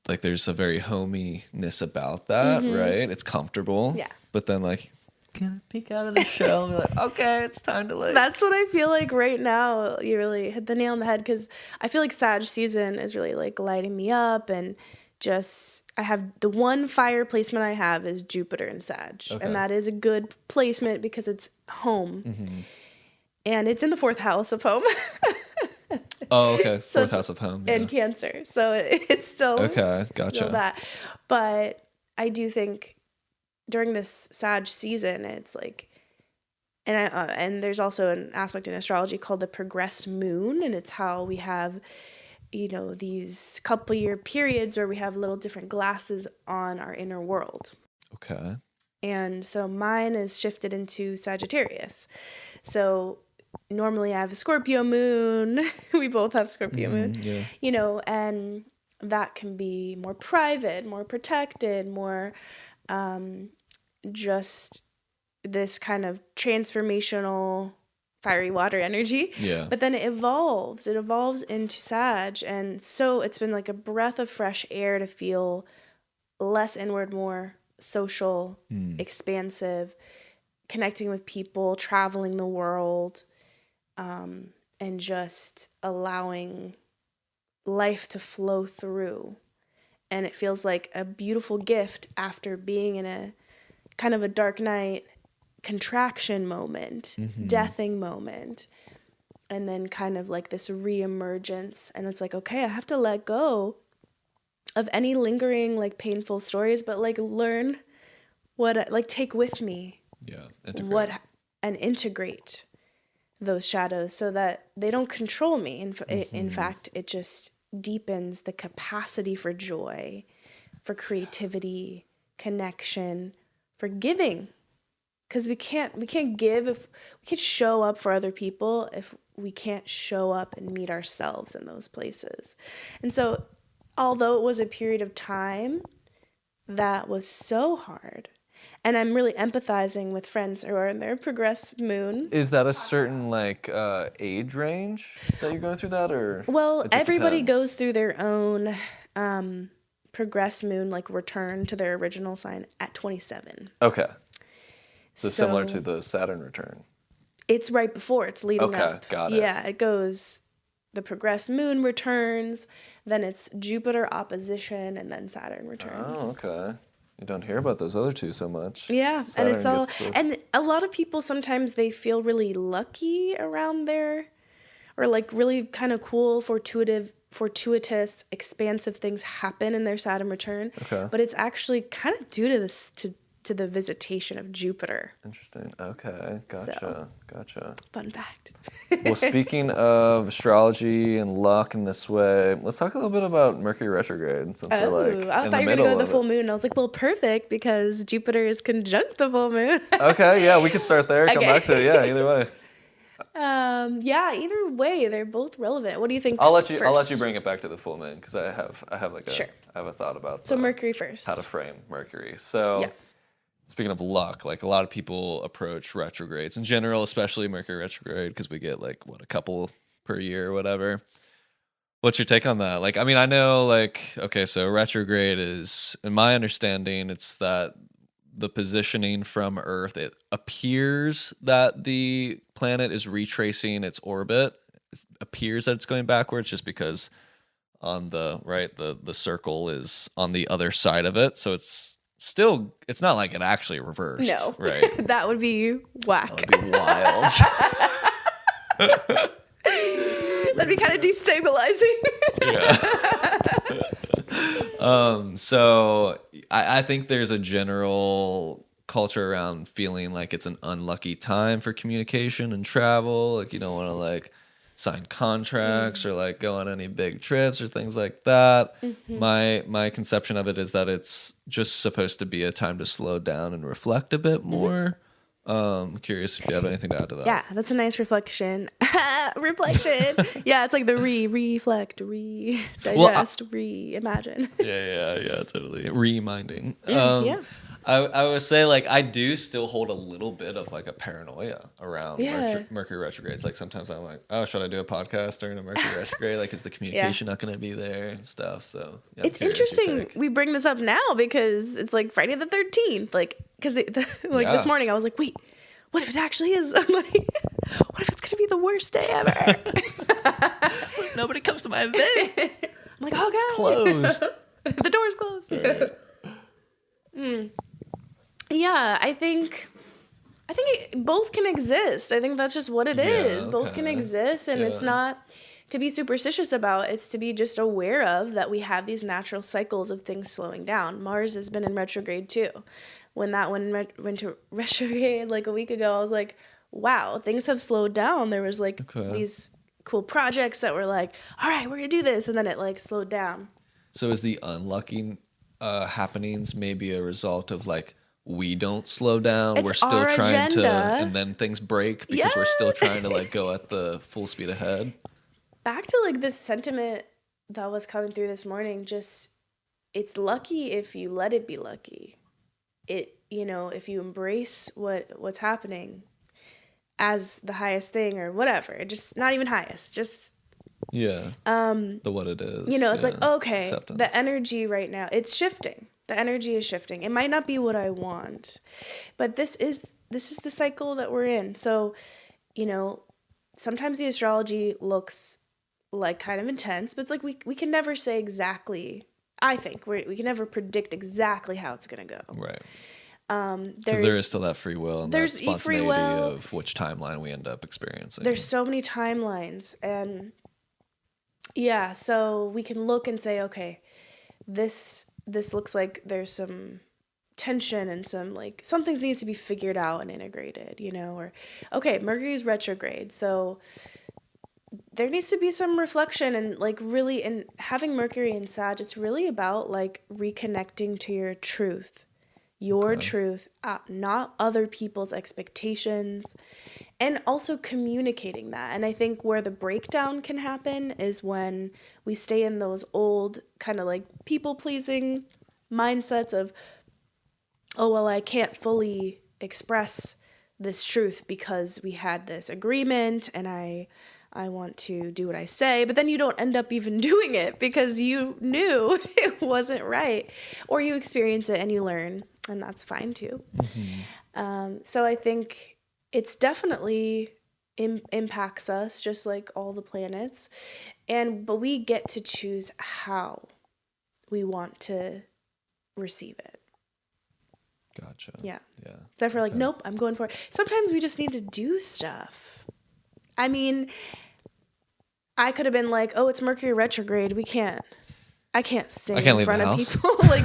[SPEAKER 2] like there's a very hominess about that, right? It's comfortable.
[SPEAKER 1] Yeah.
[SPEAKER 2] But then like gonna peek out of the shell and be like, okay, it's time to like
[SPEAKER 1] That's what I feel like right now. You really hit the nail on the head because I feel like Sag season is really like lighting me up and just I have the one fire placement I have is Jupiter and Sag.
[SPEAKER 2] Okay.
[SPEAKER 1] And that is a good placement because it's home. And it's in the 4th house of home.
[SPEAKER 2] Oh, okay.
[SPEAKER 1] So
[SPEAKER 2] Fourth
[SPEAKER 1] it's
[SPEAKER 2] house of home.
[SPEAKER 1] and
[SPEAKER 2] Yeah.
[SPEAKER 1] Cancer. So it's still
[SPEAKER 2] Okay, gotcha.
[SPEAKER 1] still that. But I do think during this Sag season, it's like, and there's also an aspect in astrology called the progressed moon, and it's how we have, these couple year periods where we have little different glasses on our inner world.
[SPEAKER 2] Okay.
[SPEAKER 1] And so mine is shifted into Sagittarius. So normally I have a Scorpio moon. We both have Scorpio moon.
[SPEAKER 2] Yeah.
[SPEAKER 1] And that can be more private, more protected, more just this kind of transformational fiery water energy.
[SPEAKER 2] Yeah.
[SPEAKER 1] But then it evolves into Sag. And so it's been like a breath of fresh air to feel less inward, more social, expansive, connecting with people, traveling the world, and just allowing life to flow through. And it feels like a beautiful gift after being in a kind of a dark night contraction moment, deathing moment, and then kind of like this reemergence. And it's like, okay, I have to let go of any lingering like painful stories, but like learn what, like take with me
[SPEAKER 2] Yeah. Integrate.
[SPEAKER 1] and integrate those shadows so that they don't control me. In fact, it just deepens the capacity for joy, for creativity, connection, for giving. Because we can't give if we can show up for other people if we can't show up and meet ourselves in those places. And so, although it was a period of time that was so hard, and I'm really empathizing with friends who are in their progressed moon.
[SPEAKER 2] Is that a certain like age range that you're going through that, or?
[SPEAKER 1] Well,
[SPEAKER 2] It just
[SPEAKER 1] everybody
[SPEAKER 2] depends?
[SPEAKER 1] goes through their own progressed moon, like return to their original sign at 27.
[SPEAKER 2] Okay. So similar
[SPEAKER 1] So-
[SPEAKER 2] to the Saturn return.
[SPEAKER 1] It's right before, it's leading
[SPEAKER 2] Okay,
[SPEAKER 1] up.
[SPEAKER 2] got it.
[SPEAKER 1] Yeah, it goes, the progressed moon returns, then it's Jupiter opposition, and then Saturn return.
[SPEAKER 2] Oh, okay. You don't hear about those other two so much.
[SPEAKER 1] Yeah,
[SPEAKER 2] Saturn
[SPEAKER 1] and it's all,
[SPEAKER 2] gets the-
[SPEAKER 1] and a lot of people sometimes they feel really lucky around there, or like really kind of cool, fortuitous, expansive things happen in their Saturn return.
[SPEAKER 2] Okay.
[SPEAKER 1] But it's actually kind of due to this, to the visitation of Jupiter.
[SPEAKER 2] Interesting. Okay. Gotcha. Gotcha.
[SPEAKER 1] Fun fact.
[SPEAKER 2] Well, speaking of astrology and luck in this way, let's talk a little bit about Mercury retrograde since we're like
[SPEAKER 1] I
[SPEAKER 2] in
[SPEAKER 1] thought
[SPEAKER 2] the
[SPEAKER 1] you were
[SPEAKER 2] middle
[SPEAKER 1] going to go
[SPEAKER 2] of
[SPEAKER 1] the full
[SPEAKER 2] it.
[SPEAKER 1] moon. I was like, well, perfect because Jupiter is conjunct the full moon.
[SPEAKER 2] Okay, yeah, we could start there, come
[SPEAKER 1] Okay.
[SPEAKER 2] back to it. Yeah, either way.
[SPEAKER 1] Yeah, either way, they're both relevant. What do you think?
[SPEAKER 2] I'll let you
[SPEAKER 1] first?
[SPEAKER 2] bring it back to the full moon because I have like
[SPEAKER 1] Sure.
[SPEAKER 2] I have a thought about
[SPEAKER 1] So Mercury first.
[SPEAKER 2] how to frame Mercury. So
[SPEAKER 1] Yeah.
[SPEAKER 2] speaking of luck, like a lot of people approach retrogrades in general, especially Mercury retrograde, because we get like a couple per year or whatever. What's your take on that? Like, I mean, I know, like, okay, so retrograde is, in my understanding, it's that the positioning from Earth, it appears that the planet is retracing its orbit. It appears that it's going backwards just because on the right, the circle is on the other side of it. So it's not like it actually reversed.
[SPEAKER 1] No.
[SPEAKER 2] Right.
[SPEAKER 1] That would be whack.
[SPEAKER 2] That would be wild.
[SPEAKER 1] That'd be kind of destabilizing.
[SPEAKER 2] So I think there's a general culture around feeling like it's an unlucky time for communication and travel. Like you don't want to like sign contracts or like go on any big trips or things like that. My conception of it is that it's just supposed to be a time to slow down and reflect a bit more. Curious if you have anything to add to that.
[SPEAKER 1] Yeah, that's a nice reflection. Reflection. Yeah, it's like the reflect, digest, reimagine.
[SPEAKER 2] Yeah, totally. Reminding.
[SPEAKER 1] Yeah.
[SPEAKER 2] I would say like I do still hold a little bit of like a paranoia around
[SPEAKER 1] Yeah.
[SPEAKER 2] Mercury retrogrades. Like sometimes I'm like, oh, should I do a podcast during a Mercury retrograde? Like, is the communication not going to be there and stuff? So yeah,
[SPEAKER 1] It's interesting we bring this up now because it's like Friday the 13th. Like, because this morning I was like, wait, what if it actually is? I'm like, what if it's going to be the worst day ever?
[SPEAKER 2] Nobody comes to my event.
[SPEAKER 1] I'm like, oh, God.
[SPEAKER 2] It's closed.
[SPEAKER 1] The door's closed.
[SPEAKER 2] Right.
[SPEAKER 1] Yeah, I think both can exist. I think that's just what it is. Both can exist, and it's not to be superstitious about. It's to be just aware of that we have these natural cycles of things slowing down. Mars has been in retrograde too. When that one went to retrograde like a week ago, I was like, wow, things have slowed down. There was like these cool projects that were like, all right, we're going to do this. And then it like slowed down.
[SPEAKER 2] So is the unlucky happenings maybe a result of like, we don't slow down.
[SPEAKER 1] It's
[SPEAKER 2] we're still
[SPEAKER 1] our
[SPEAKER 2] trying
[SPEAKER 1] agenda.
[SPEAKER 2] to, and then things break because we're still trying to like go at the full speed ahead.
[SPEAKER 1] Back to like this sentiment that was coming through this morning, just it's lucky if you let it be lucky. If you embrace what's happening as the highest thing or whatever, just not even highest, just
[SPEAKER 2] the what it is.
[SPEAKER 1] It's like, okay,
[SPEAKER 2] acceptance.
[SPEAKER 1] the energy right now, it's shifting. The energy is shifting. It might not be what I want, but this is the cycle that we're in. So, sometimes the astrology looks like kind of intense, but it's like we can never say exactly. I think we can never predict exactly how it's going to go.
[SPEAKER 2] Right. Because there is still that free will and that spontaneity of which timeline we end up experiencing.
[SPEAKER 1] There's so many timelines, and so we can look and say, okay, this looks like there's some tension and some like some things needs to be figured out and integrated, or okay, Mercury's retrograde, so there needs to be some reflection and like really, and having Mercury in Sag, it's really about like reconnecting to your truth. Your truth, not other people's expectations, and also communicating that. And I think where the breakdown can happen is when we stay in those old kind of like people-pleasing mindsets of, oh, well, I can't fully express this truth because we had this agreement and I want to do what I say, but then you don't end up even doing it because you knew it wasn't right, or you experience it and you learn. And that's fine too. Mm-hmm. So I think it's definitely impacts us just like all the planets, but we get to choose how we want to receive it.
[SPEAKER 2] Gotcha.
[SPEAKER 1] Yeah. So for like, nope, I'm going for it. Sometimes we just need to do stuff. I mean, I could have been like, oh, it's Mercury retrograde. I can't sing in front of people. Like,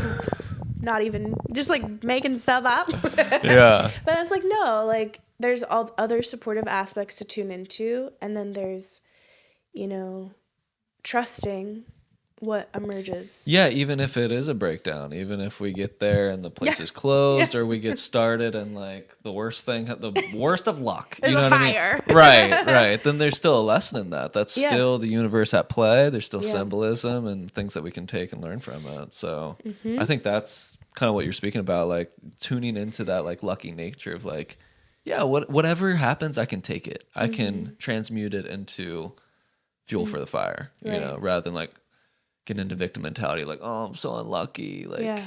[SPEAKER 1] not even just like making stuff up.
[SPEAKER 2] Yeah.
[SPEAKER 1] But it's like, no, like there's all other supportive aspects to tune into. And then there's, trusting what emerges.
[SPEAKER 2] Yeah, even if it is a breakdown, even if we get there and the place is closed, or we get started and like the worst of luck.
[SPEAKER 1] There's
[SPEAKER 2] you know
[SPEAKER 1] a
[SPEAKER 2] what I mean?
[SPEAKER 1] fire.
[SPEAKER 2] Right. Then there's still a lesson in that. That's
[SPEAKER 1] Yeah.
[SPEAKER 2] still the universe at play. There's still
[SPEAKER 1] Yeah.
[SPEAKER 2] symbolism and things that we can take and learn from it. So I think that's kind of what you're speaking about, like tuning into that like lucky nature of like, yeah, whatever happens, I can take it. I can transmute it into fuel for the fire, you
[SPEAKER 1] Right.
[SPEAKER 2] know, rather than like get into victim mentality, like, oh, I'm so unlucky. Like,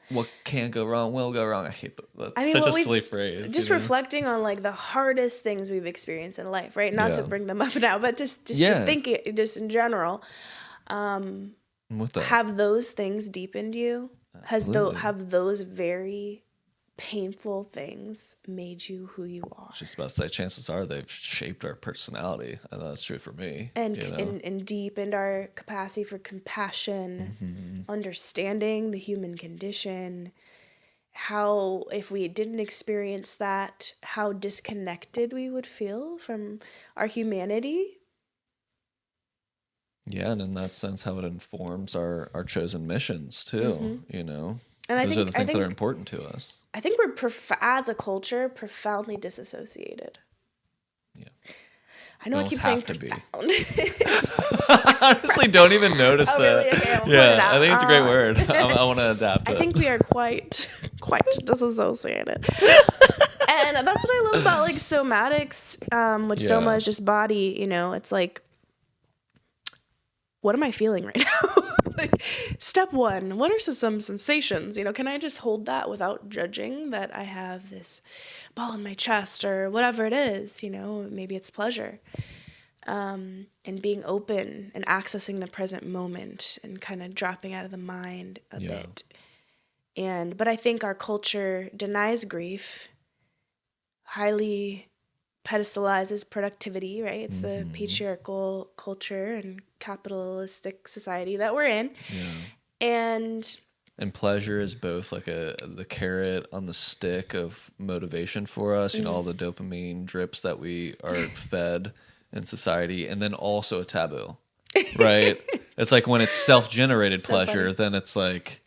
[SPEAKER 2] what can go wrong will go wrong. I hate that. That's such a silly phrase.
[SPEAKER 1] Just
[SPEAKER 2] you know?
[SPEAKER 1] reflecting on like the hardest things we've experienced in life, right? Not to
[SPEAKER 2] Yeah.
[SPEAKER 1] bring them up now, but just to think it just in general.
[SPEAKER 2] With that.
[SPEAKER 1] Have those things deepened you?
[SPEAKER 2] Absolutely.
[SPEAKER 1] Have those very painful things made you who you are?
[SPEAKER 2] I was just about to say, chances are they've shaped our personality, and that's true for me.
[SPEAKER 1] And
[SPEAKER 2] you know?
[SPEAKER 1] and deepened our capacity for compassion, understanding the human condition. How, if we didn't experience that, how disconnected we would feel from our humanity.
[SPEAKER 2] Yeah, and in that sense, how it informs our chosen missions too. You know,
[SPEAKER 1] And
[SPEAKER 2] those are the things that are important to us.
[SPEAKER 1] I think we're as a culture profoundly disassociated.
[SPEAKER 2] Yeah.
[SPEAKER 1] I know I keep saying profound.
[SPEAKER 2] Honestly, don't even notice
[SPEAKER 1] Oh,
[SPEAKER 2] that.
[SPEAKER 1] really? Okay, I'll point it
[SPEAKER 2] Yeah,
[SPEAKER 1] out.
[SPEAKER 2] I think it's a great word. I want to adapt
[SPEAKER 1] I
[SPEAKER 2] it.
[SPEAKER 1] think we are quite disassociated. And that's what I love about like somatics, which soma is just body, you know, it's like, what am I feeling right now? Like, step one, what are some sensations? You know, can I just hold that without judging that I have this ball in my chest or whatever it is, you know, maybe it's pleasure. And being open and accessing the present moment and kind of dropping out of the mind a bit. But I think our culture denies grief, highly pedestalizes productivity, right? It's the patriarchal culture and capitalistic society that we're in. And
[SPEAKER 2] pleasure is both like the carrot on the stick of motivation for us, you know, all the dopamine drips that we are fed in society, and then also a taboo, right? It's like when it's self-generated pleasure, then it's like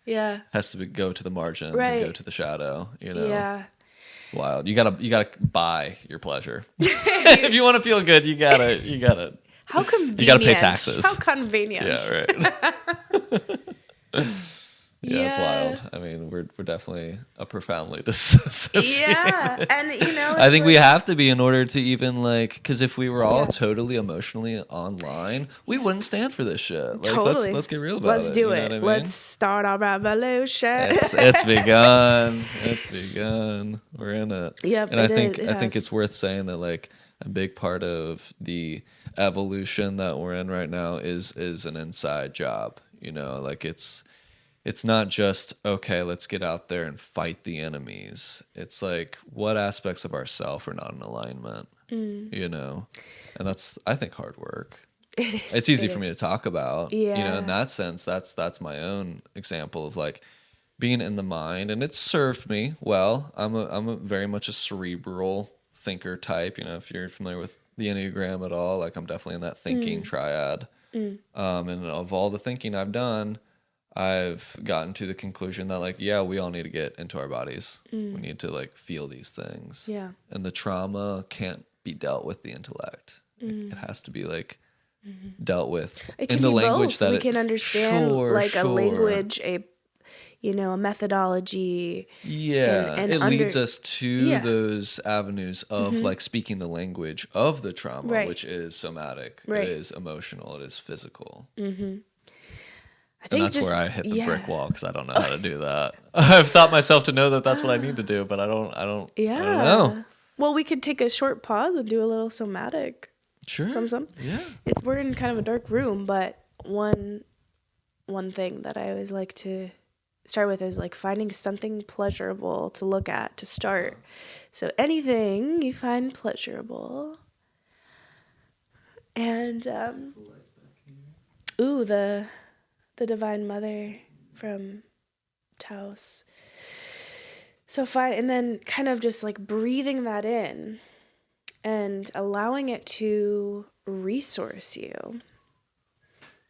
[SPEAKER 2] has to go to the margins and go to the shadow, you know.
[SPEAKER 1] Yeah.
[SPEAKER 2] Wild. You gotta buy your pleasure. If you want to feel good, you gotta.
[SPEAKER 1] How convenient.
[SPEAKER 2] You gotta pay taxes.
[SPEAKER 1] How convenient.
[SPEAKER 2] Yeah, right. Yeah, it's wild. I mean, we're definitely a profoundly disassociated.
[SPEAKER 1] Yeah, and you know,
[SPEAKER 2] I think we have to be in order to even like, because if we were all totally emotionally online, we wouldn't stand for this shit. Like,
[SPEAKER 1] totally.
[SPEAKER 2] let's get real about
[SPEAKER 1] Let's
[SPEAKER 2] it.
[SPEAKER 1] do
[SPEAKER 2] you know
[SPEAKER 1] it.
[SPEAKER 2] what I mean?
[SPEAKER 1] Let's start our revolution.
[SPEAKER 2] It's begun. It's begun. We're in it.
[SPEAKER 1] Yep,
[SPEAKER 2] and I think
[SPEAKER 1] has.
[SPEAKER 2] it's worth saying that like a big part of the evolution that we're in right now is an inside job. You know, like it's not just, okay, let's get out there and fight the enemies. It's like, what aspects of ourself are not in alignment, you know? And that's, I think, hard work.
[SPEAKER 1] It is.
[SPEAKER 2] It's easy for me to talk about.
[SPEAKER 1] Yeah.
[SPEAKER 2] You know, in that sense, that's my own example of like being in the mind, and it's served me well. I'm a very much a cerebral thinker type. You know, if you're familiar with the Enneagram at all, like I'm definitely in that thinking triad. And of all the thinking I've done, I've gotten to the conclusion that like, yeah, we all need to get into our bodies. We need to like feel these things.
[SPEAKER 1] Yeah.
[SPEAKER 2] And the trauma can't be dealt with the intellect. It has to be like dealt with in the language that
[SPEAKER 1] we can understand, like a language, a methodology.
[SPEAKER 2] Yeah,
[SPEAKER 1] and
[SPEAKER 2] it leads us to those avenues of like speaking the language of the trauma, which is somatic, it is emotional, it is physical.
[SPEAKER 1] I think
[SPEAKER 2] and that's where I hit the brick wall because I don't know how to do that. I've thought myself to know that that's what I need to do, but I don't know.
[SPEAKER 1] Well, we could take a short pause and do a little somatic.
[SPEAKER 2] Sure.
[SPEAKER 1] Some.
[SPEAKER 2] Yeah.
[SPEAKER 1] We're in kind of a dark room, but one thing that I always like to start with is like finding something pleasurable to look at to start. So anything you find pleasurable. And the Divine Mother from Taos. So fine, and then kind of just like breathing that in and allowing it to resource you.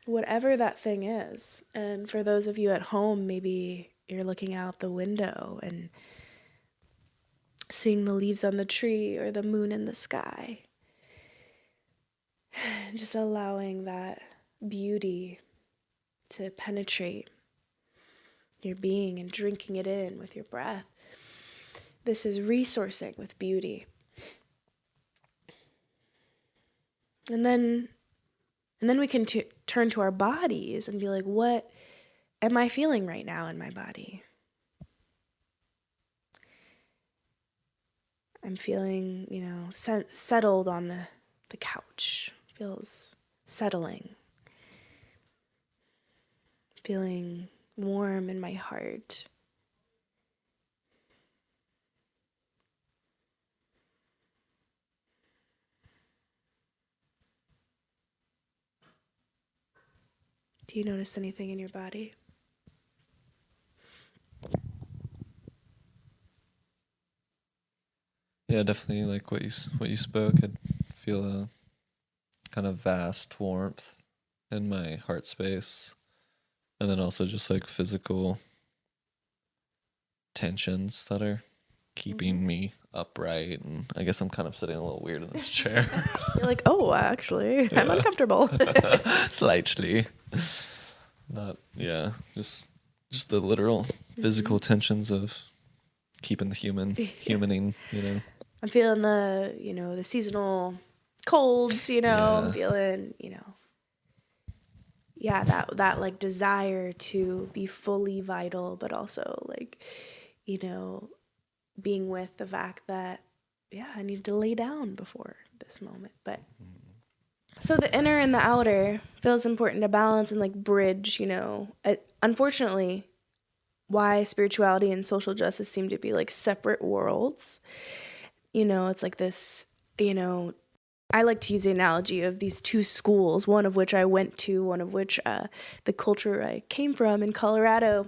[SPEAKER 1] whatever that thing is. And for those of you at home, maybe you're looking out the window and seeing the leaves on the tree or the moon in the sky. Just allowing that beauty to penetrate your being and drinking it in with your breath. This is resourcing with beauty. And then we can turn to our bodies and be like, what am I feeling right now in my body? I'm feeling, settled on the couch. Feels settling. Feeling warm in my heart. Do you notice anything in your body?
[SPEAKER 2] Yeah, definitely like what you spoke. I feel a kind of vast warmth in my heart space, and then also just like physical tensions that are keeping me upright. And I guess I'm kind of sitting a little weird in this chair.
[SPEAKER 1] You're like, oh, actually, I'm uncomfortable.
[SPEAKER 2] Slightly. Not, yeah, just the literal physical tensions of keeping the humaning,
[SPEAKER 1] I'm feeling the seasonal colds,
[SPEAKER 2] Yeah.
[SPEAKER 1] I'm feeling, that like desire to be fully vital, but also like, being with the fact that, I need to lay down before this moment. But so the inner and the outer feels important to balance and like bridge, unfortunately, why spirituality and social justice seem to be like separate worlds. It's like this, I like to use the analogy of these two schools, one of which I went to, one of which the culture I came from in Colorado.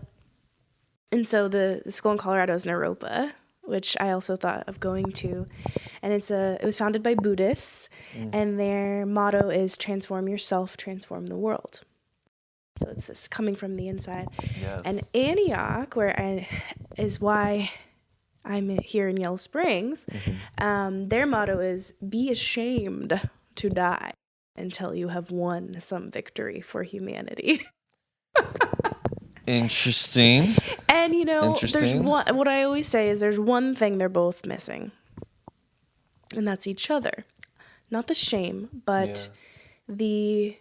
[SPEAKER 1] And so the school in Colorado is Naropa, which I also thought of going to. And it was founded by Buddhists, and their motto is transform yourself, transform the world. So it's this coming from the inside.
[SPEAKER 2] Yes.
[SPEAKER 1] And Antioch, is why I'm here in Yellow Springs, their motto is be ashamed to die until you have won some victory for humanity.
[SPEAKER 2] Interesting.
[SPEAKER 1] And
[SPEAKER 2] Interesting.
[SPEAKER 1] what I always say is there's one thing they're both missing, and that's each other. Not the shame, but the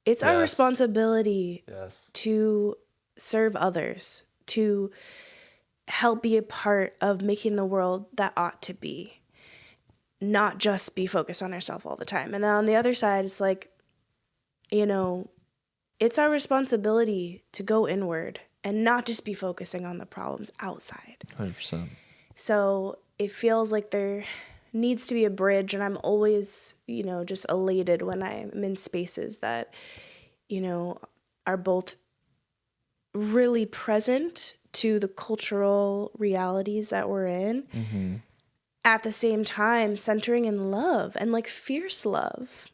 [SPEAKER 1] it's our responsibility to serve others, to help be a part of making the world that ought to be, not just be focused on ourselves all the time. And then on the other side, it's like, it's our responsibility to go inward and not just be focusing on the problems outside.
[SPEAKER 2] 100%.
[SPEAKER 1] So it feels like there needs to be a bridge, and I'm always, just elated when I'm in spaces that, are both really present to the cultural realities that we're in, at the same time centering in love and like fierce love.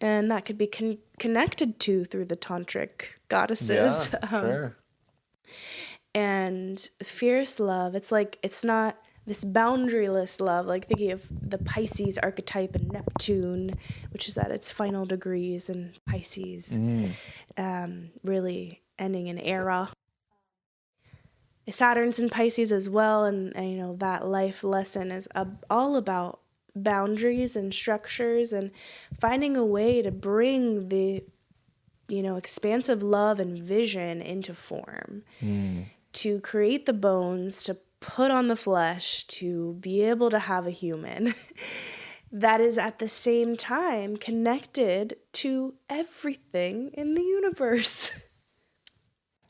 [SPEAKER 1] And that could be connected to through the tantric goddesses.
[SPEAKER 2] Yeah, sure.
[SPEAKER 1] And fierce love, it's not this boundaryless love, like thinking of the Pisces archetype and Neptune, which is at its final degrees in Pisces, really ending an era. Saturn's in Pisces as well, and that life lesson is all about boundaries and structures and finding a way to bring the expansive love and vision into form, to create the bones, to put on the flesh, to be able to have a human that is at the same time connected to everything in the universe.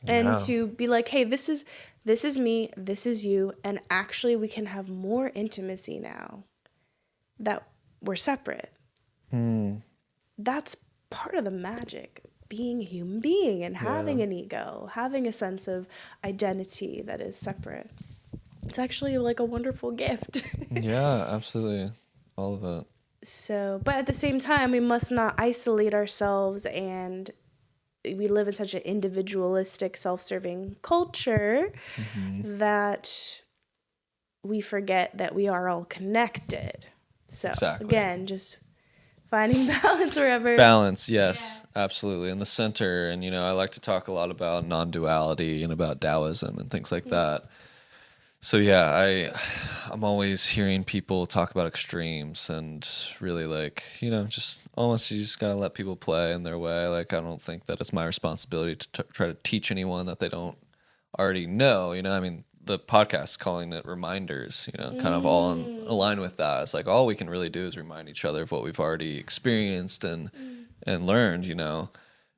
[SPEAKER 1] And to be like, hey, this is me, this is you, and actually we can have more intimacy now that we're separate. That's part of the magic, being a human being and having an ego, having a sense of identity that is separate. It's actually like a wonderful gift.
[SPEAKER 2] Yeah, absolutely. All of it.
[SPEAKER 1] So, but at the same time, we must not isolate ourselves, and we live in such an individualistic, self-serving culture that we forget that we are all connected. So
[SPEAKER 2] Exactly.
[SPEAKER 1] again, just finding balance wherever.
[SPEAKER 2] Balance, yes, absolutely. In the center. And, I like to talk a lot about non-duality and about Taoism and things like that. So yeah, I'm always hearing people talk about extremes and really just almost you just gotta let people play in their way. Like I don't think that it's my responsibility to try to teach anyone that they don't already know. I mean, the podcast calling it reminders, kind of all in align with that. It's like all we can really do is remind each other of what we've already experienced and learned,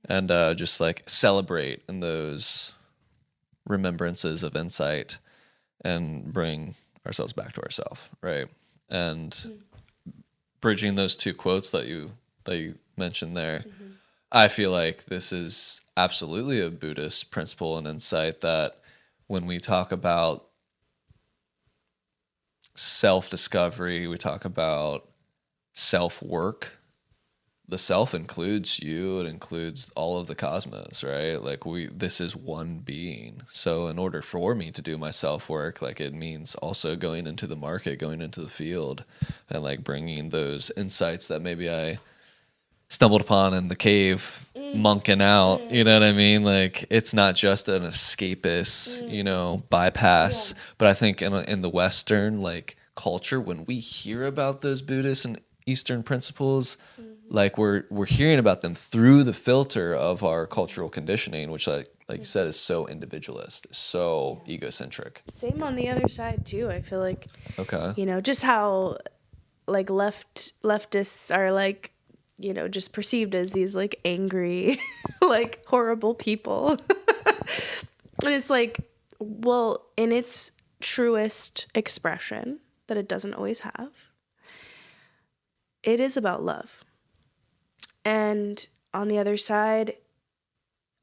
[SPEAKER 2] and just like celebrate in those remembrances of insight and bring ourselves back to ourselves, right? And bridging those two quotes that you mentioned there, I feel like this is absolutely a Buddhist principle and insight that when we talk about self-discovery, we talk about self-work, the self includes you, it includes all of the cosmos, right? Like this is one being. So in order for me to do my self work, like it means also going into the market, going into the field, and like bringing those insights that maybe I stumbled upon in the cave, monking out. You know what I mean? Like it's not just an escapist, bypass. But I think in the Western like culture, when we hear about those Buddhist and Eastern principles, like we're hearing about them through the filter of our cultural conditioning, which like you said is so individualist, so egocentric.
[SPEAKER 1] Same on the other side too. I feel like
[SPEAKER 2] Okay.
[SPEAKER 1] just how like leftists are like, just perceived as these like angry, like horrible people. And it's like, well, in its truest expression that it doesn't always have, it is about love. And on the other side,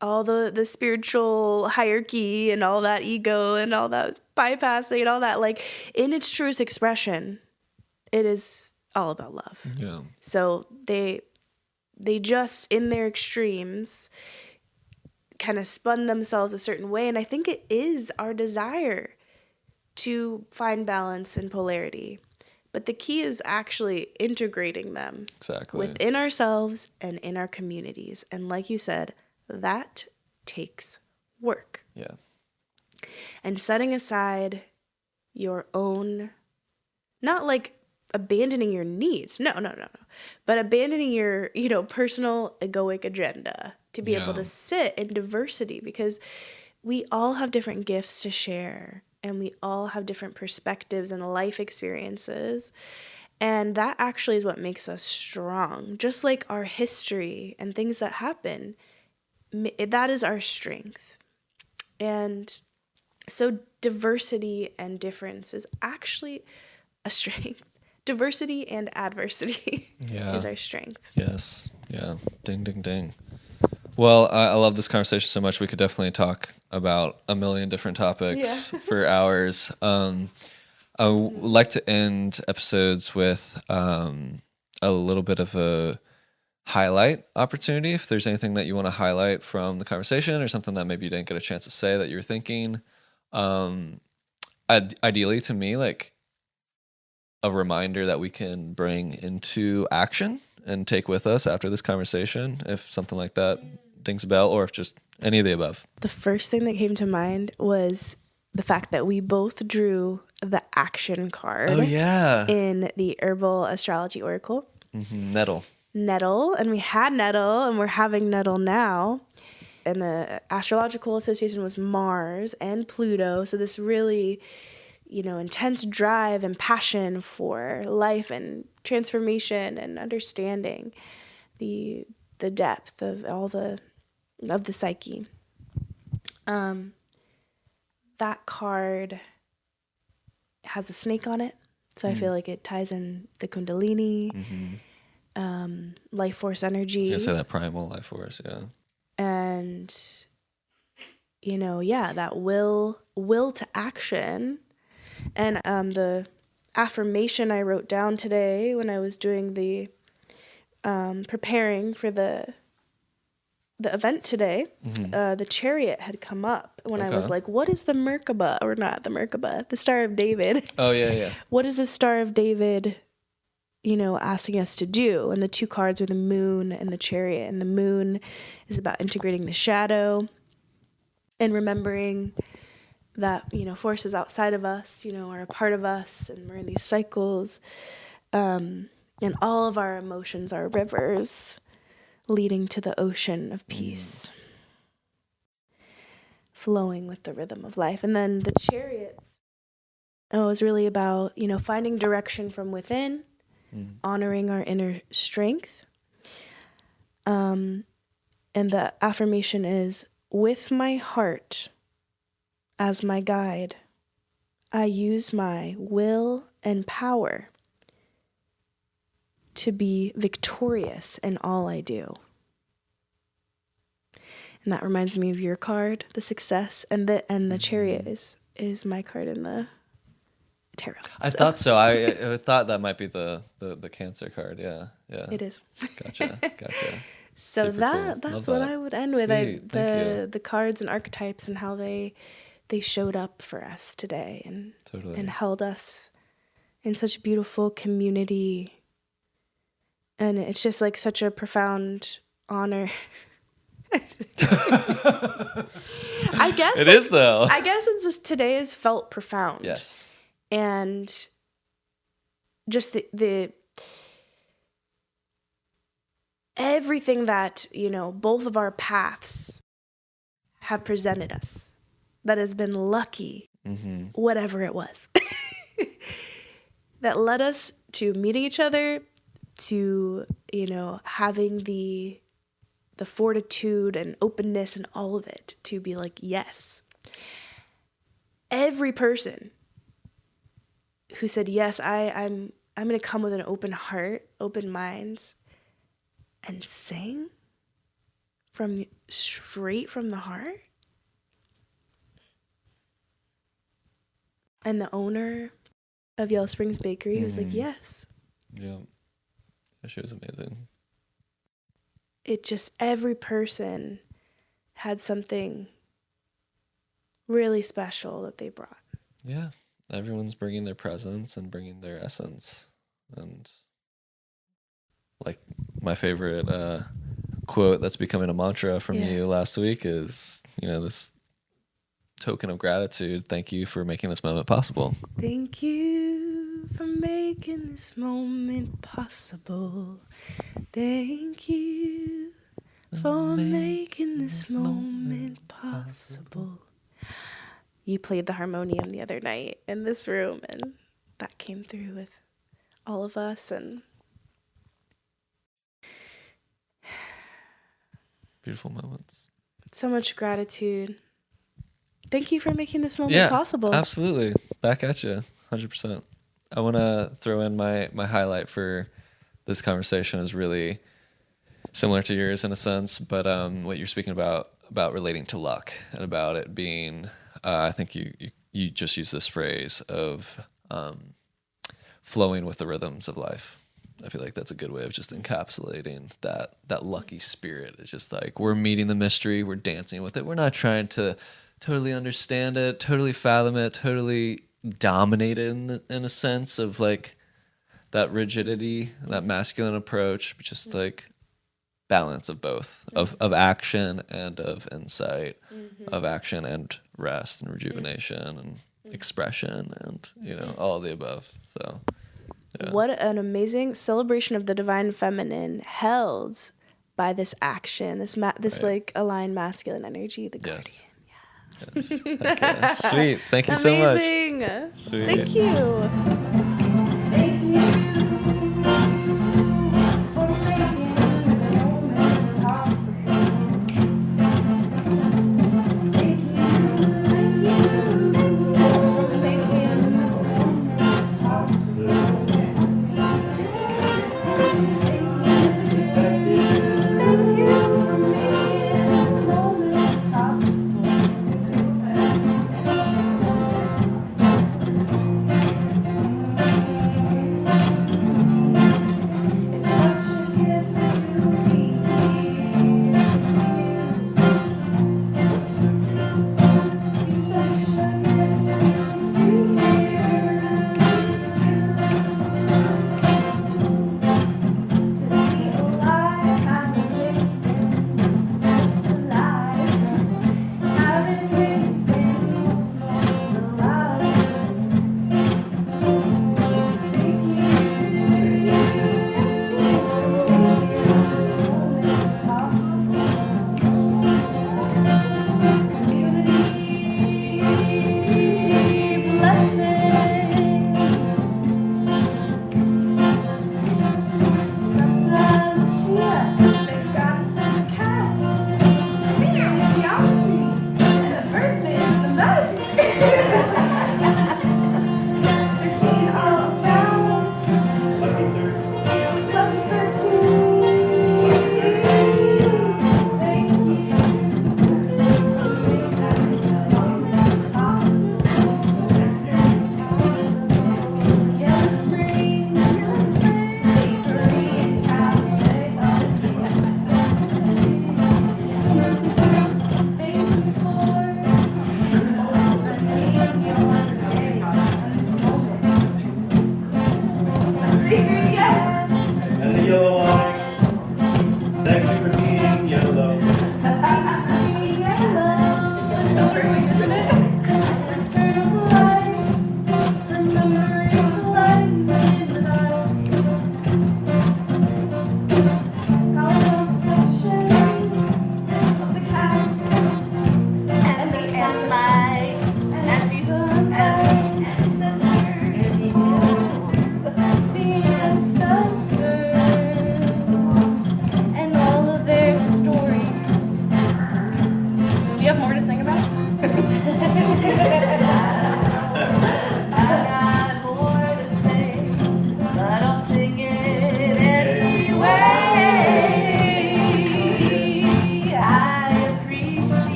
[SPEAKER 1] all the spiritual hierarchy and all that ego and all that bypassing and all that, like in its truest expression, it is all about love.
[SPEAKER 2] Yeah.
[SPEAKER 1] So they just in their extremes kind of spun themselves a certain way. And I think it is our desire to find balance and polarity. But the key is actually integrating them
[SPEAKER 2] Exactly.
[SPEAKER 1] within ourselves and in our communities. And like you said, that takes work.
[SPEAKER 2] Yeah.
[SPEAKER 1] And setting aside your own, not like abandoning your needs, no, but abandoning your, personal egoic agenda to be able to sit in diversity, because we all have different gifts to share. And we all have different perspectives and life experiences. And that actually is what makes us strong. Just like our history and things that happen, that is our strength. And so diversity and difference is actually a strength. Diversity and adversity is our strength.
[SPEAKER 2] Yes. Yeah. Ding, ding, ding. Well, I love this conversation so much. We could definitely talk about a million different topics for hours. I would like to end episodes with a little bit of a highlight opportunity. If there's anything that you want to highlight from the conversation or something that maybe you didn't get a chance to say that you were thinking, ideally to me, like a reminder that we can bring into action and take with us after this conversation, if something like that dings a bell, or if just any of the above.
[SPEAKER 1] The first thing that came to mind was the fact that we both drew the action card.
[SPEAKER 2] Oh, yeah.
[SPEAKER 1] In the herbal astrology oracle.
[SPEAKER 2] Mm-hmm.
[SPEAKER 1] Nettle, and we had Nettle, and we're having Nettle now. And the astrological association was Mars and Pluto. So this really, intense drive and passion for life and transformation and understanding the depth of all the psyche. That card has a snake on it, so I feel like it ties in the Kundalini, life force energy.
[SPEAKER 2] You can say that primal life force, yeah.
[SPEAKER 1] And that will to action, and the affirmation I wrote down today when I was doing the preparing for the event today, the chariot had come up when I was like, what is the Merkaba, or not the Merkaba, the Star of David?
[SPEAKER 2] Oh, yeah.
[SPEAKER 1] What is the Star of David, asking us to do? And the two cards are the moon and the chariot. And the moon is about integrating the shadow and remembering that, forces outside of us, are a part of us, and we're in these cycles. And all of our emotions are rivers leading to the ocean of peace, flowing with the rhythm of life. And then the chariot is really about, finding direction from within, honoring our inner strength. And the affirmation is, with my heart as my guide, I use my will and power to be victorious in all I do. And that reminds me of your card, the success, and the chariot is my card in the tarot.
[SPEAKER 2] I thought so. I thought that might be the Cancer card. Yeah.
[SPEAKER 1] It is.
[SPEAKER 2] Gotcha.
[SPEAKER 1] So
[SPEAKER 2] Super cool.
[SPEAKER 1] that's
[SPEAKER 2] Love
[SPEAKER 1] what
[SPEAKER 2] that.
[SPEAKER 1] I would end
[SPEAKER 2] Sweet.
[SPEAKER 1] with.
[SPEAKER 2] Thank you.
[SPEAKER 1] The cards and archetypes and how they showed up for us today and
[SPEAKER 2] Totally.
[SPEAKER 1] and held us in such beautiful community. And it's just like such a profound honor. I guess
[SPEAKER 2] It is, though.
[SPEAKER 1] I guess it's just today has felt profound.
[SPEAKER 2] Yes.
[SPEAKER 1] And just the everything that, both of our paths have presented us that has been lucky, whatever it was, that led us to meeting each other, to, having the fortitude and openness and all of it to be like, yes. Every person who said, yes, I'm going to come with an open heart, open minds, and sing straight from the heart. And the owner of Yellow Springs Bakery was like, yes.
[SPEAKER 2] Yeah. She was amazing.
[SPEAKER 1] It just, every person had something really special that they brought.
[SPEAKER 2] Yeah. Everyone's bringing their presence and bringing their essence. And like my favorite quote that's becoming a mantra from you last week is, this token of gratitude. Thank you for making this moment possible.
[SPEAKER 1] Thank you for making this moment possible. Thank you for making this moment possible. You played the harmonium the other night in this room, and that came through with all of us. And
[SPEAKER 2] Beautiful moments.
[SPEAKER 1] So much gratitude. Thank you for making this moment possible.
[SPEAKER 2] Absolutely. Back at you, 100%. I want to throw in my highlight for this conversation is really similar to yours in a sense, but what you're speaking about relating to luck and about it being, I think you just use this phrase of flowing with the rhythms of life. I feel like that's a good way of just encapsulating that lucky spirit. It's just like we're meeting the mystery, we're dancing with it. We're not trying to totally understand it, totally fathom it, totally dominate it in a sense of like that rigidity, that masculine approach, but just like balance of both, of action and of insight, of action and rest and rejuvenation and expression and all of the above. So
[SPEAKER 1] what an amazing celebration of the divine feminine held by this action, this like aligned masculine energy, the guardian.
[SPEAKER 2] Yes. Okay. Sweet. Thank you so much.
[SPEAKER 1] Amazing.
[SPEAKER 2] Sweet.
[SPEAKER 1] Thank you.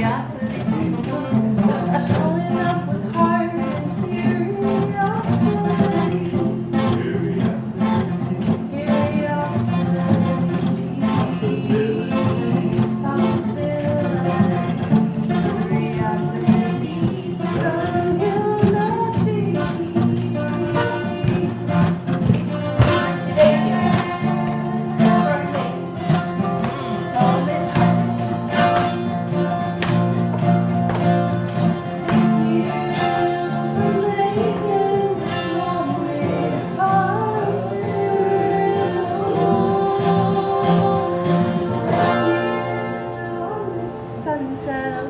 [SPEAKER 1] Showing up with heart and curiosity. Sunset